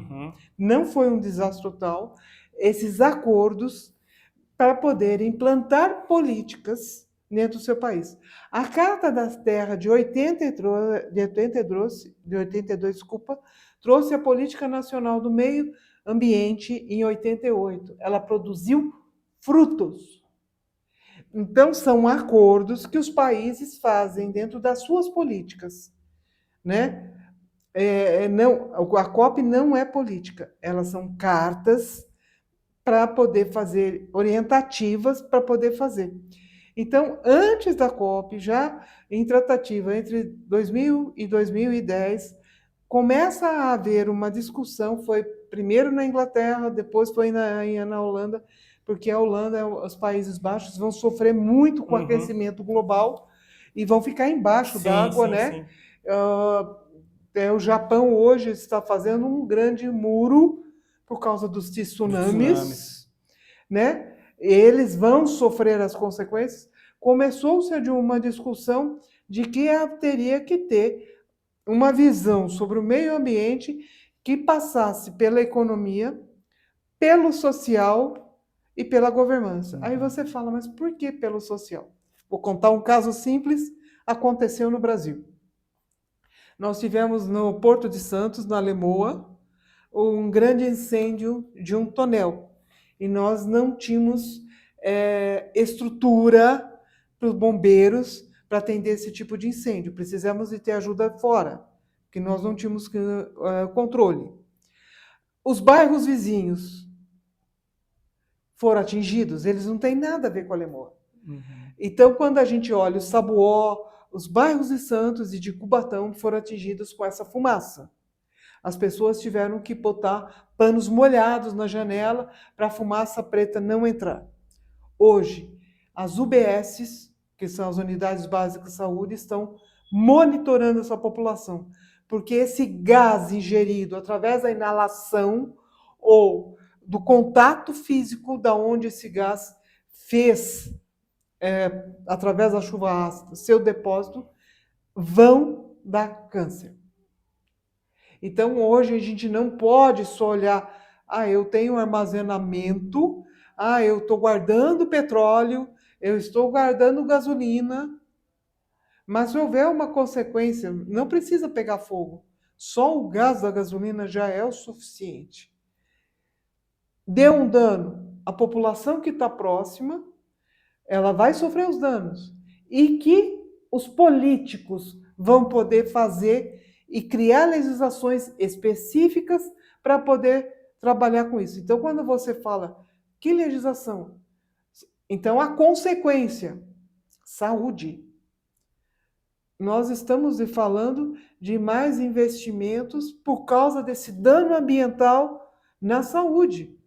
B: não foi um desastre total, esses acordos para poder implantar políticas dentro do seu país. A Carta da Terra de 82, desculpa, trouxe a Política Nacional do Meio Ambiente em 88. Ela produziu frutos. Então, são acordos que os países fazem dentro das suas políticas, né? A COP não é política, elas são cartas para poder fazer, orientativas para poder fazer. Então, antes da COP, já em tratativa entre 2000 e 2010, começa a haver uma discussão, foi primeiro na Inglaterra, depois foi na Holanda, porque a Holanda, os Países Baixos, vão sofrer muito com o aquecimento global e vão ficar embaixo d'água, né? O Japão hoje está fazendo um grande muro por causa dos tsunamis, né? Eles vão sofrer as consequências. Começou-se de uma discussão de que teria que ter uma visão sobre o meio ambiente que passasse pela economia, pelo social e pela governança. Aí você fala, mas por que pelo social? Vou contar um caso simples, aconteceu no Brasil. Nós tivemos no Porto de Santos, na Lemoa, um grande incêndio de um tonel. E nós não tínhamos estrutura para os bombeiros para atender esse tipo de incêndio. Precisamos de ter ajuda fora, porque nós não tínhamos controle. Os bairros vizinhos foram atingidos, eles não têm nada a ver com a Lemoa. Então, quando a gente olha o Sabuó, os bairros de Santos e de Cubatão foram atingidos com essa fumaça. As pessoas tiveram que botar panos molhados na janela para a fumaça preta não entrar. Hoje, as UBSs, que são as Unidades Básicas de Saúde, estão monitorando essa população, porque esse gás ingerido através da inalação ou do contato físico da onde esse gás fez, através da chuva ácida, seu depósito, vão dar câncer. Então, hoje, a gente não pode só olhar, eu tenho armazenamento, eu estou guardando petróleo, eu estou guardando gasolina, mas se houver uma consequência, não precisa pegar fogo. Só o gás da gasolina já é o suficiente. Deu um dano, a população que está próxima, ela vai sofrer os danos. E que os políticos vão poder fazer e criar legislações específicas para poder trabalhar com isso. Então, quando você fala, que legislação? Então, a consequência, saúde. Nós estamos falando de mais investimentos por causa desse dano ambiental na saúde.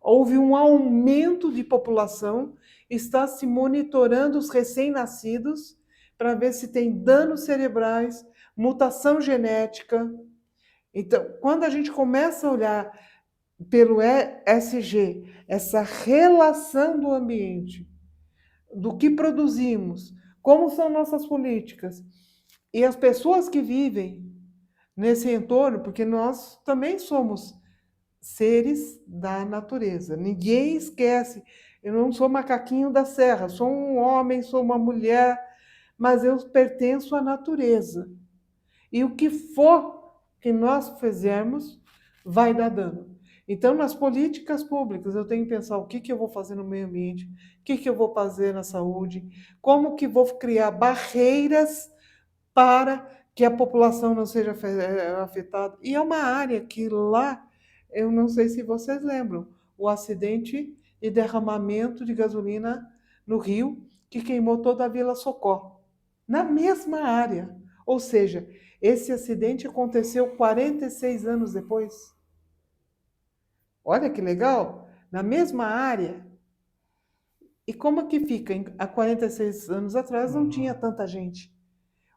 B: Houve um aumento de população está se monitorando os recém-nascidos para ver se tem danos cerebrais, mutação genética. Então, quando a gente começa a olhar pelo ESG, essa relação do ambiente, do que produzimos, como são nossas políticas, e as pessoas que vivem nesse entorno, porque nós também somos seres da natureza. Ninguém esquece. Eu não sou macaquinho da serra, sou um homem, sou uma mulher, mas eu pertenço à natureza. E o que for que nós fizermos vai dar dano. Então, nas políticas públicas, eu tenho que pensar o que eu vou fazer no meio ambiente, o que eu vou fazer na saúde, como que vou criar barreiras para que a população não seja afetada. E é uma área que lá, eu não sei se vocês lembram, o acidente de derramamento de gasolina no Rio, que queimou toda a Vila Socó, na mesma área. Ou seja, esse acidente aconteceu 46 anos depois. Olha que legal! Na mesma área. E como é que fica? Há 46 anos atrás não tinha tanta gente.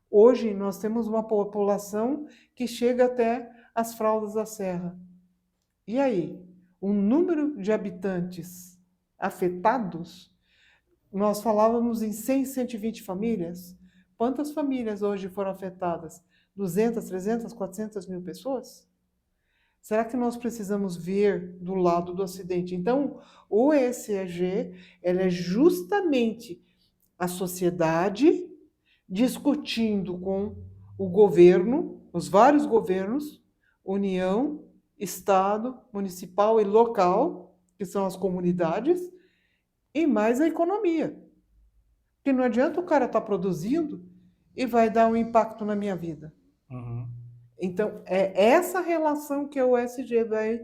B: Hoje nós temos uma população que chega até as fraldas da serra. E aí? O número de habitantes afetados, nós falávamos em 100, 120 famílias. Quantas famílias hoje foram afetadas? 200, 300, 400 mil pessoas? Será que nós precisamos ver do lado do acidente? Então, o ESG ela é justamente a sociedade discutindo com o governo, os vários governos, União, Estado, municipal e local, que são as comunidades, e mais a economia. Porque não adianta o cara estar produzindo e vai dar um impacto na minha vida.
A: Uhum.
B: Então, é essa relação que o ESG vai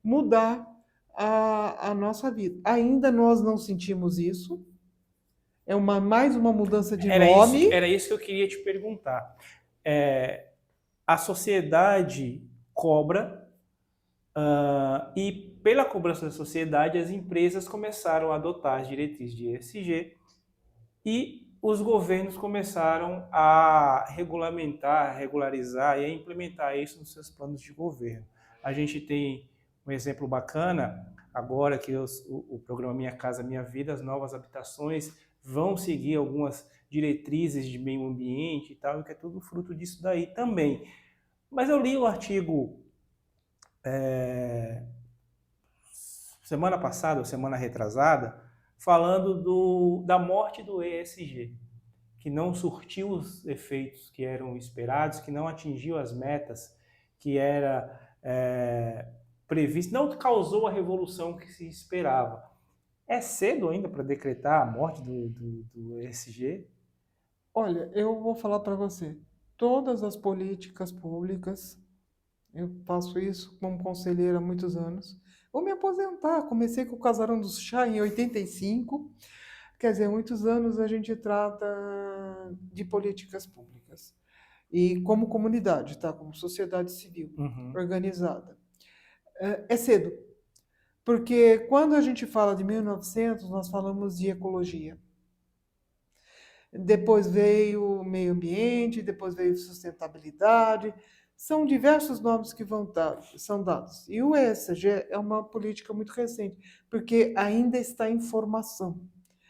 B: mudar a nossa vida. Ainda nós não sentimos isso. É mais uma mudança de nome.
A: Era isso que eu queria te perguntar. A sociedade cobra e pela cobrança da sociedade as empresas começaram a adotar as diretrizes de ESG e os governos começaram a regulamentar, regularizar e a implementar isso nos seus planos de governo. A gente tem um exemplo bacana agora que o programa Minha Casa Minha Vida, as novas habitações vão seguir algumas diretrizes de meio ambiente e tal, que é tudo fruto disso daí também. Mas eu li o artigo semana passada, ou semana retrasada, falando da morte do ESG, que não surtiu os efeitos que eram esperados, que não atingiu as metas que era previsto, não causou a revolução que se esperava. É cedo ainda para decretar a morte do ESG?
B: Olha, eu vou falar para você. Todas as políticas públicas, eu faço isso como conselheira há muitos anos. Vou me aposentar. Comecei com o Casarão do Chá em 85. Quer dizer, há muitos anos a gente trata de políticas públicas. E como comunidade, tá? Como sociedade civil organizada. É cedo. Porque quando a gente fala de 1900, nós falamos de ecologia. Depois veio o meio ambiente, depois veio sustentabilidade. São diversos nomes que são dados. E o ESG é uma política muito recente, porque ainda está em formação.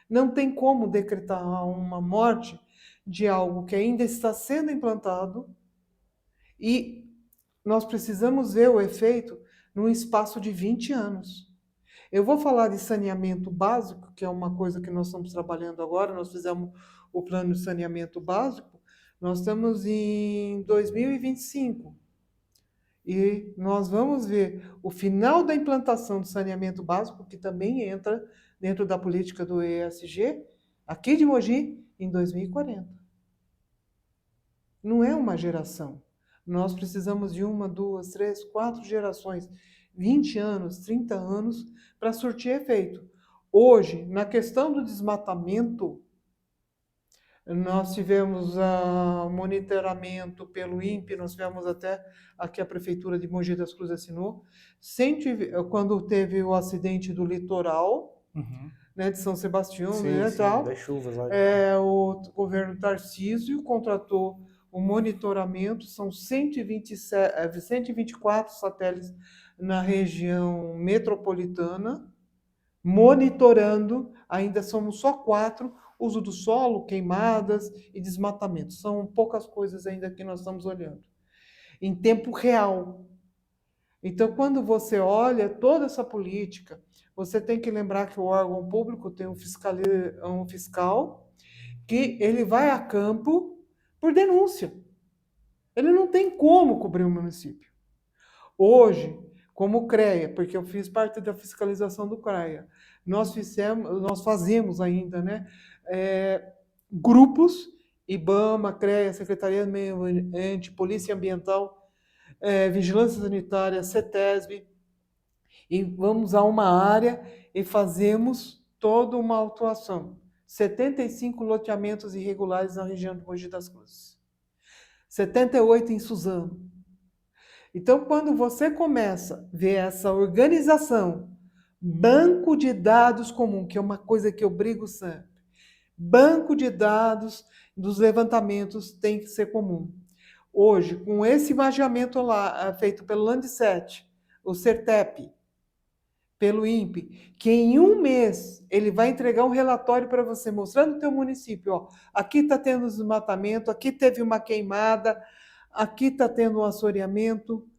B: Não tem como decretar uma morte de algo que ainda está sendo implantado e nós precisamos ver o efeito num espaço de 20 anos. Eu vou falar de saneamento básico, que é uma coisa que nós estamos trabalhando agora. Nós fizemos o plano de saneamento básico. Nós estamos em 2025. E nós vamos ver o final da implantação do saneamento básico, que também entra dentro da política do ESG, aqui de Mogi, em 2040. Não é uma geração. Nós precisamos de 1, 2, 3, 4 gerações, 20 anos, 30 anos, para surtir efeito. Hoje, na questão do desmatamento, nós tivemos monitoramento pelo INPE, nós tivemos até aqui a Prefeitura de Mogi das Cruzes assinou, quando teve o acidente do litoral, né, de São Sebastião,
A: Sim,
B: né,
A: sim,
B: tal.
A: das chuvas lá.
B: O governo Tarcísio contratou o monitoramento, são 124 satélites na região metropolitana, monitorando, ainda somos só 4, uso do solo, queimadas e desmatamento. São poucas coisas ainda que nós estamos olhando. Em tempo real. Então, quando você olha toda essa política, você tem que lembrar que o órgão público tem um fiscal que ele vai a campo por denúncia. Ele não tem como cobrir o município. Hoje, como o CREA, porque eu fiz parte da fiscalização do CREA, nós fazemos ainda, né, grupos, IBAMA, CREA, Secretaria do Meio Ambiente, Polícia Ambiental, Vigilância Sanitária, CETESB, e vamos a uma área e fazemos toda uma autuação. 75 loteamentos irregulares na região de Mogi das Cruzes. 78 em Suzano. Então, quando você começa a ver essa organização, banco de dados comum, que é uma coisa que eu brigo sempre, banco de dados dos levantamentos tem que ser comum. Hoje, com esse imaginamento lá, feito pelo Landsat, o CERTEP, pelo INPE, que em um mês ele vai entregar um relatório para você, mostrando o teu município. Ó, aqui está tendo desmatamento, aqui teve uma queimada, aqui está tendo um assoreamento.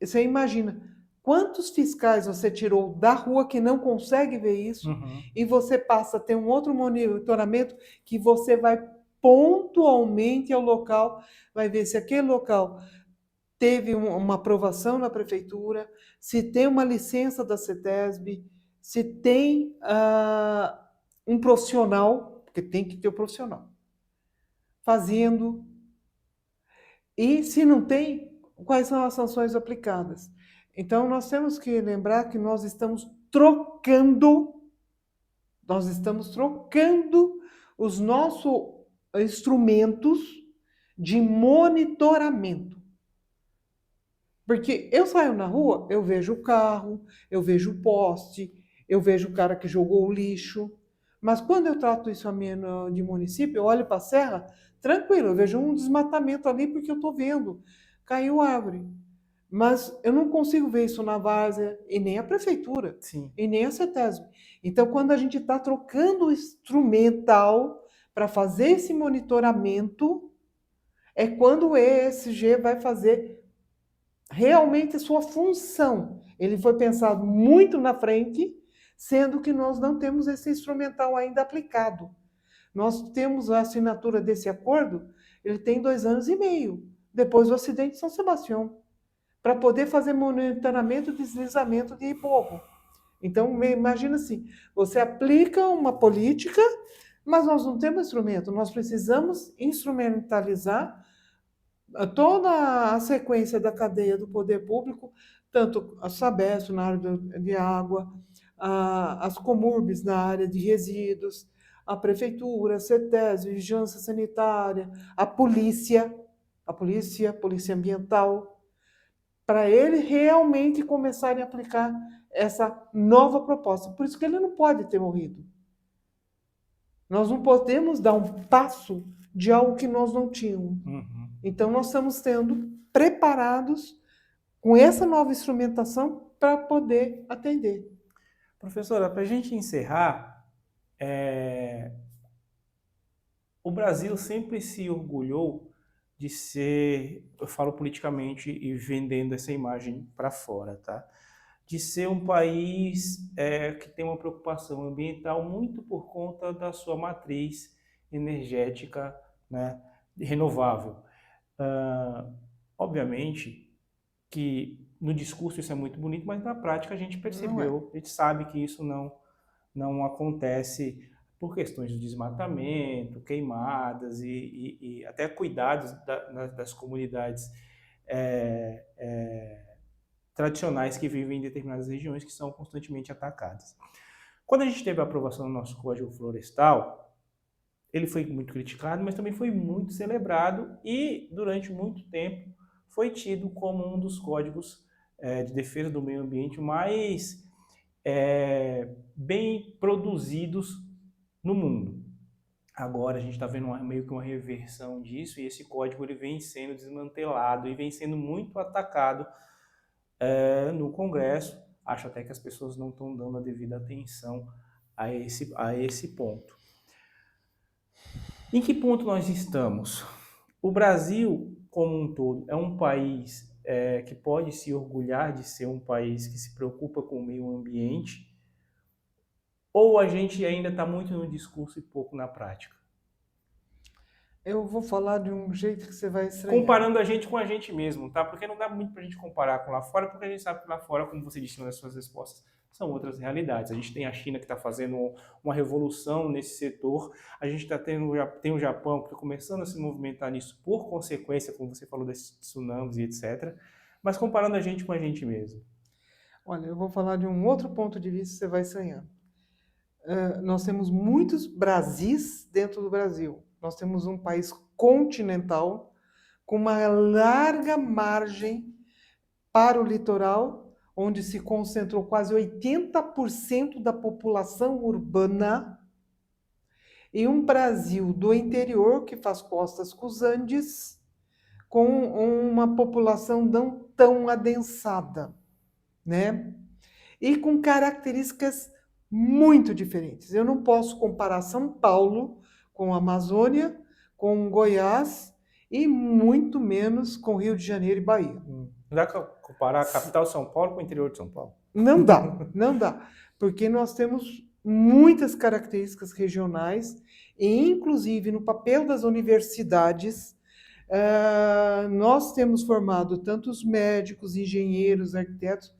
B: Você imagina quantos fiscais você tirou da rua que não consegue ver isso, e você passa a ter um outro monitoramento que você vai pontualmente ao local, vai ver se aquele local teve uma aprovação na prefeitura, se tem uma licença da CETESB, se tem um profissional, porque tem que ter o profissional, fazendo, e se não tem, quais são as sanções aplicadas. Então, nós temos que lembrar que nós estamos trocando os nossos instrumentos de monitoramento. Porque eu saio na rua, eu vejo o carro, eu vejo o poste, eu vejo o cara que jogou o lixo. Mas quando eu trato isso de município, eu olho para a serra, tranquilo, eu vejo um desmatamento ali porque eu estou vendo. Caiu árvore. Mas eu não consigo ver isso na várzea, e nem a prefeitura,
A: Sim.
B: e nem a CETESB. Então, quando a gente está trocando o instrumental para fazer esse monitoramento, é quando o ESG vai fazer realmente sua função. Ele foi pensado muito na frente, sendo que nós não temos esse instrumental ainda aplicado. Nós temos a assinatura desse acordo, ele tem 2 anos e meio, depois do acidente de São Sebastião, para poder fazer monitoramento e deslizamento de morro. Então, imagina assim, você aplica uma política, mas nós não temos instrumento, nós precisamos instrumentalizar toda a sequência da cadeia do poder público, tanto a Sabesp na área de água, as Comurbes na área de resíduos, a prefeitura, a CETESB, vigilância sanitária, a polícia ambiental, para ele realmente começarem a aplicar essa nova proposta. Por isso que ele não pode ter morrido. Nós não podemos dar um passo de algo que nós não tínhamos. Então, nós estamos sendo preparados com essa nova instrumentação para poder atender.
A: Professora, para a gente encerrar, o Brasil sempre se orgulhou de ser, eu falo politicamente e vendendo essa imagem para fora, tá? De ser um país que tem uma preocupação ambiental muito por conta da sua matriz energética, né, renovável. Obviamente que no discurso isso é muito bonito, mas na prática a gente percebeu, a gente sabe que isso não acontece por questões de desmatamento, queimadas e até cuidados das comunidades tradicionais que vivem em determinadas regiões que são constantemente atacadas. Quando a gente teve a aprovação do nosso Código Florestal, ele foi muito criticado, mas também foi muito celebrado e, durante muito tempo, foi tido como um dos códigos de defesa do meio ambiente mais bem produzidos no mundo. Agora a gente está vendo meio que uma reversão disso e esse código ele vem sendo desmantelado e vem sendo muito atacado no Congresso. Acho até que as pessoas não estão dando a devida atenção a esse ponto. Em que ponto nós estamos? O Brasil, como um todo, é um país que pode se orgulhar de ser um país que se preocupa com o meio ambiente, ou a gente ainda está muito no discurso e pouco na prática?
B: Eu vou falar de um jeito que você vai estranhar.
A: Comparando a gente com a gente mesmo, tá? Porque não dá muito pra gente comparar com lá fora, porque a gente sabe que lá fora, como você disse nas suas respostas, são outras realidades. A gente tem a China que está fazendo uma revolução nesse setor, a gente tem o Japão que está começando a se movimentar nisso por consequência, como você falou, desses tsunamis e etc. Mas comparando a gente com a gente mesmo.
B: Olha, eu vou falar de um outro ponto de vista que você vai estranhar. Nós temos muitos Brasis dentro do Brasil. Nós temos um país continental com uma larga margem para o litoral, onde se concentrou quase 80% da população urbana, e um Brasil do interior, que faz costas com os Andes, com uma população não tão adensada, né? E com características muito diferentes. Eu não posso comparar São Paulo com a Amazônia, com Goiás e muito menos com Rio de Janeiro e Bahia.
A: Não dá para comparar a capital São Paulo com o interior de São Paulo?
B: Não dá, não dá, porque nós temos muitas características regionais e, inclusive, no papel das universidades, nós temos formado tantos médicos, engenheiros, arquitetos,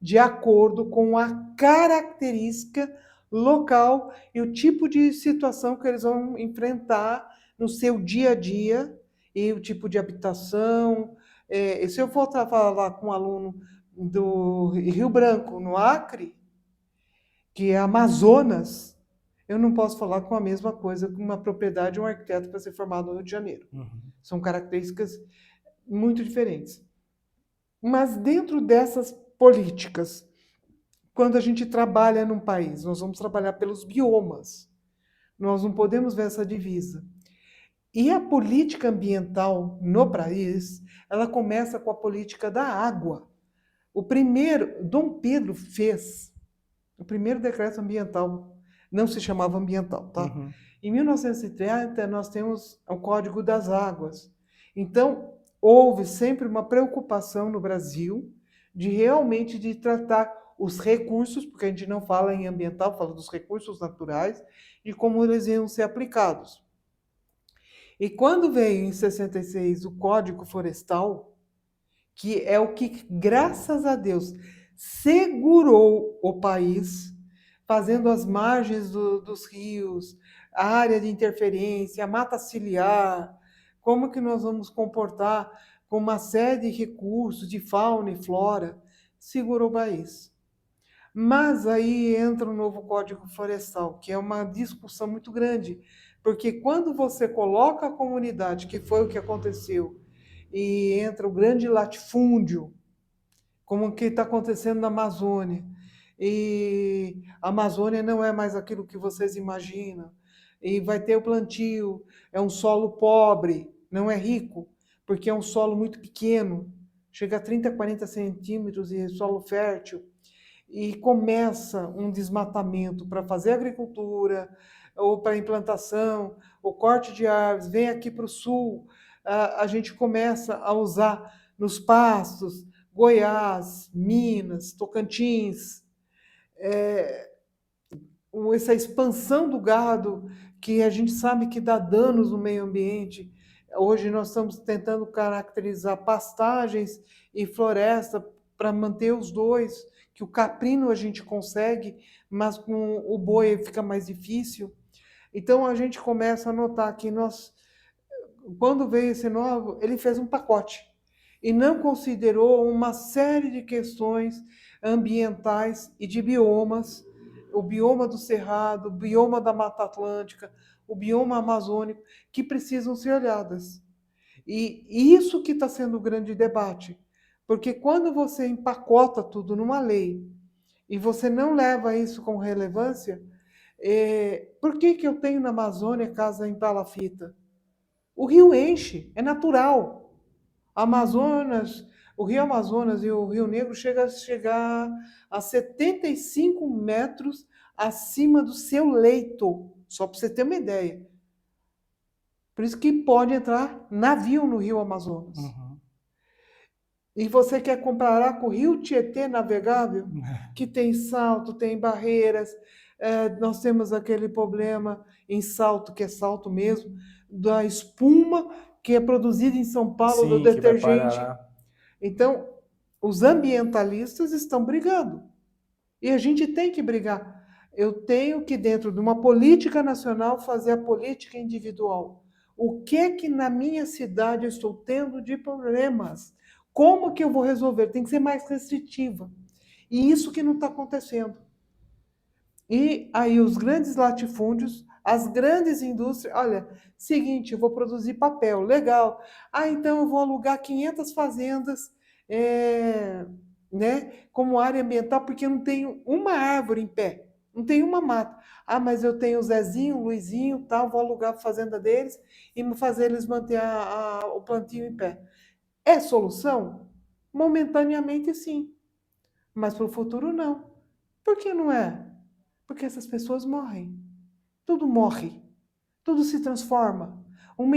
B: de acordo com a característica local e o tipo de situação que eles vão enfrentar no seu dia a dia e o tipo de habitação. Se eu for falar com um aluno do Rio Branco, no Acre, que é Amazonas, eu não posso falar com a mesma coisa com uma propriedade de um arquiteto para ser formado no Rio de Janeiro. São características muito diferentes. Mas dentro dessas políticas, quando a gente trabalha num país, nós vamos trabalhar pelos biomas. Nós não podemos ver essa divisa. E a política ambiental no país, ela começa com a política da água. Dom Pedro fez o primeiro decreto ambiental, não se chamava ambiental, tá? Em 1930, nós temos o Código das Águas. Então, houve sempre uma preocupação no Brasil de tratar os recursos, porque a gente não fala em ambiental, fala dos recursos naturais, e como eles iam ser aplicados. E quando veio em 66 o Código Florestal, que é o que, graças a Deus, segurou o país, fazendo as margens dos rios, a área de interferência, a mata ciliar, como que nós vamos comportar com uma série de recursos de fauna e flora, segurou o país. Mas aí entra o novo Código Florestal, que é uma discussão muito grande, porque quando você coloca a comunidade, que foi o que aconteceu, e entra o grande latifúndio, como o que está acontecendo na Amazônia, e a Amazônia não é mais aquilo que vocês imaginam, e vai ter o plantio, é um solo pobre, não é rico, porque é um solo muito pequeno, chega a 30, 40 centímetros de solo fértil, e começa um desmatamento para fazer agricultura, ou para implantação, o corte de árvores, vem aqui para o sul, a gente começa a usar nos pastos, Goiás, Minas, Tocantins, essa expansão do gado, que a gente sabe que dá danos no meio ambiente. Hoje nós estamos tentando caracterizar pastagens e floresta para manter os dois, que o caprino a gente consegue, mas com o boi fica mais difícil. Então a gente começa a notar que quando veio esse novo, ele fez um pacote e não considerou uma série de questões ambientais e de biomas, o bioma do Cerrado, o bioma da Mata Atlântica, o bioma amazônico, que precisam ser olhadas. E isso que está sendo o grande debate, porque quando você empacota tudo numa lei e você não leva isso com relevância, por que que eu tenho na Amazônia casa em palafita? O rio enche, é natural. Amazonas, o Rio Amazonas e o Rio Negro chega a chegar a 75 metros acima do seu leito, só para você ter uma ideia. Por isso que pode entrar navio no Rio Amazonas.
A: Uhum.
B: E você quer comparar com o Rio Tietê navegável, que tem salto, tem barreiras, nós temos aquele problema em Salto, que é Salto mesmo, da espuma que é produzida em São Paulo, do
A: Sim, que vai parar
B: detergente.
A: lá.
B: Então, os ambientalistas estão brigando. E a gente tem que brigar. Eu tenho que, dentro de uma política nacional, fazer a política individual. O que é que na minha cidade eu estou tendo de problemas? Como que eu vou resolver? Tem que ser mais restritiva. E isso que não está acontecendo. E aí os grandes latifúndios, as grandes indústrias, olha, seguinte, eu vou produzir papel, legal. Ah, então eu vou alugar 500 fazendas, né, como área ambiental, porque eu não tenho uma árvore em pé, não tenho uma mata. Ah, mas eu tenho o Zezinho, o Luizinho, tal, vou alugar a fazenda deles e fazer eles manter o plantio em pé. É solução? Momentaneamente, sim. Mas para o futuro, não. Por que não é? Porque essas pessoas morrem. Tudo morre. Tudo se transforma. Uma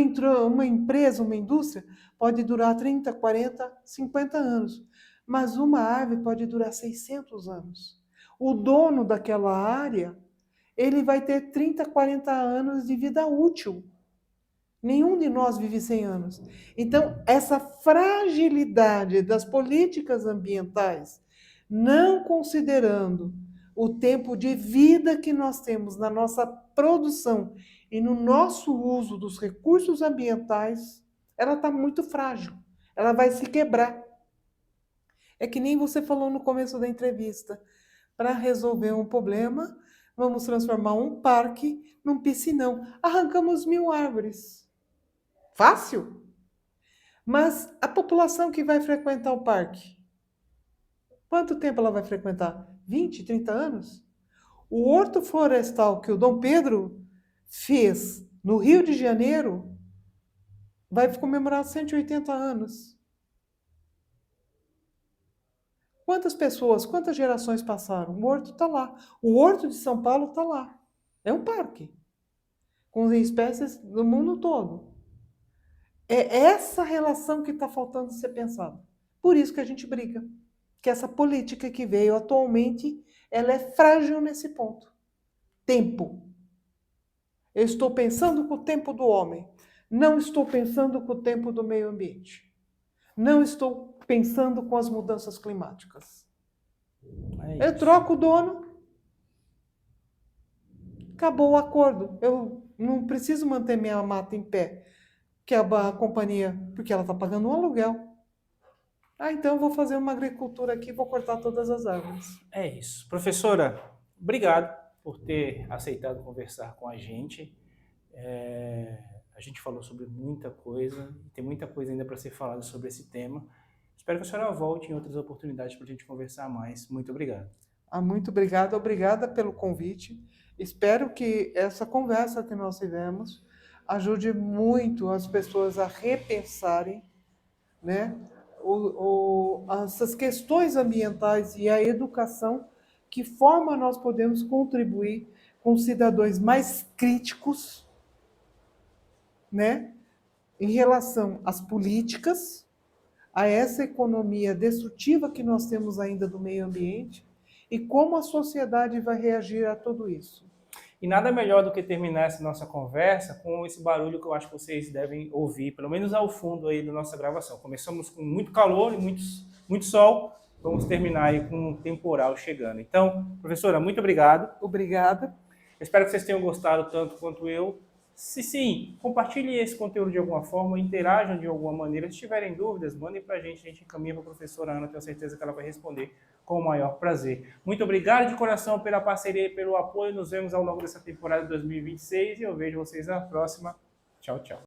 B: empresa, uma indústria, pode durar 30, 40, 50 anos. Mas uma árvore pode durar 600 anos. O dono daquela área, ele vai ter 30, 40 anos de vida útil. Nenhum de nós vive 100 anos. Então, essa fragilidade das políticas ambientais, não considerando o tempo de vida que nós temos na nossa produção e no nosso uso dos recursos ambientais, ela está muito frágil. Ela vai se quebrar. É que nem você falou no começo da entrevista. Para resolver um problema, vamos transformar um parque num piscinão. Arrancamos 1000 árvores. Fácil? Mas a população que vai frequentar o parque, quanto tempo ela vai frequentar? 20, 30 anos? O horto florestal que o Dom Pedro fez no Rio de Janeiro vai comemorar 180 anos. Quantas pessoas, quantas gerações passaram? O horto está lá. O horto de São Paulo está lá. É um parque com espécies do mundo todo. É essa relação que está faltando ser pensada. Por isso que a gente briga. Que essa política que veio atualmente, ela é frágil nesse ponto. Tempo. Eu estou pensando com o tempo do homem. Não estou pensando com o tempo do meio ambiente. Não estou pensando com as mudanças climáticas. Eu troco o dono. Acabou o acordo. Eu não preciso manter minha mata em pé. Que a companhia, porque ela está pagando um aluguel. Ah, então eu vou fazer uma agricultura aqui e vou cortar todas as árvores.
A: É isso. Professora, obrigado por ter aceitado conversar com a gente. A gente falou sobre muita coisa, tem muita coisa ainda para ser falada sobre esse tema. Espero que a senhora volte em outras oportunidades para a gente conversar mais. Muito obrigado.
B: Muito obrigada, obrigada pelo convite. Espero que essa conversa que nós tivemos ajude muito as pessoas a repensarem, né, essas questões ambientais e a educação, que forma nós podemos contribuir com cidadãos mais críticos, né, em relação às políticas, a essa economia destrutiva que nós temos ainda do meio ambiente e como a sociedade vai reagir a tudo isso.
A: E nada melhor do que terminar essa nossa conversa com esse barulho que eu acho que vocês devem ouvir, pelo menos ao fundo aí da nossa gravação. Começamos com muito calor e muito sol, vamos terminar aí com um temporal chegando. Então, professora, muito obrigado.
B: Obrigada.
A: Espero que vocês tenham gostado tanto quanto eu. Se sim, compartilhem esse conteúdo de alguma forma, interajam de alguma maneira. Se tiverem dúvidas, mandem para a gente encaminha para a professora Ana, tenho certeza que ela vai responder com o maior prazer. Muito obrigado de coração pela parceria e pelo apoio. Nos vemos ao longo dessa temporada 2026 e eu vejo vocês na próxima. Tchau, tchau.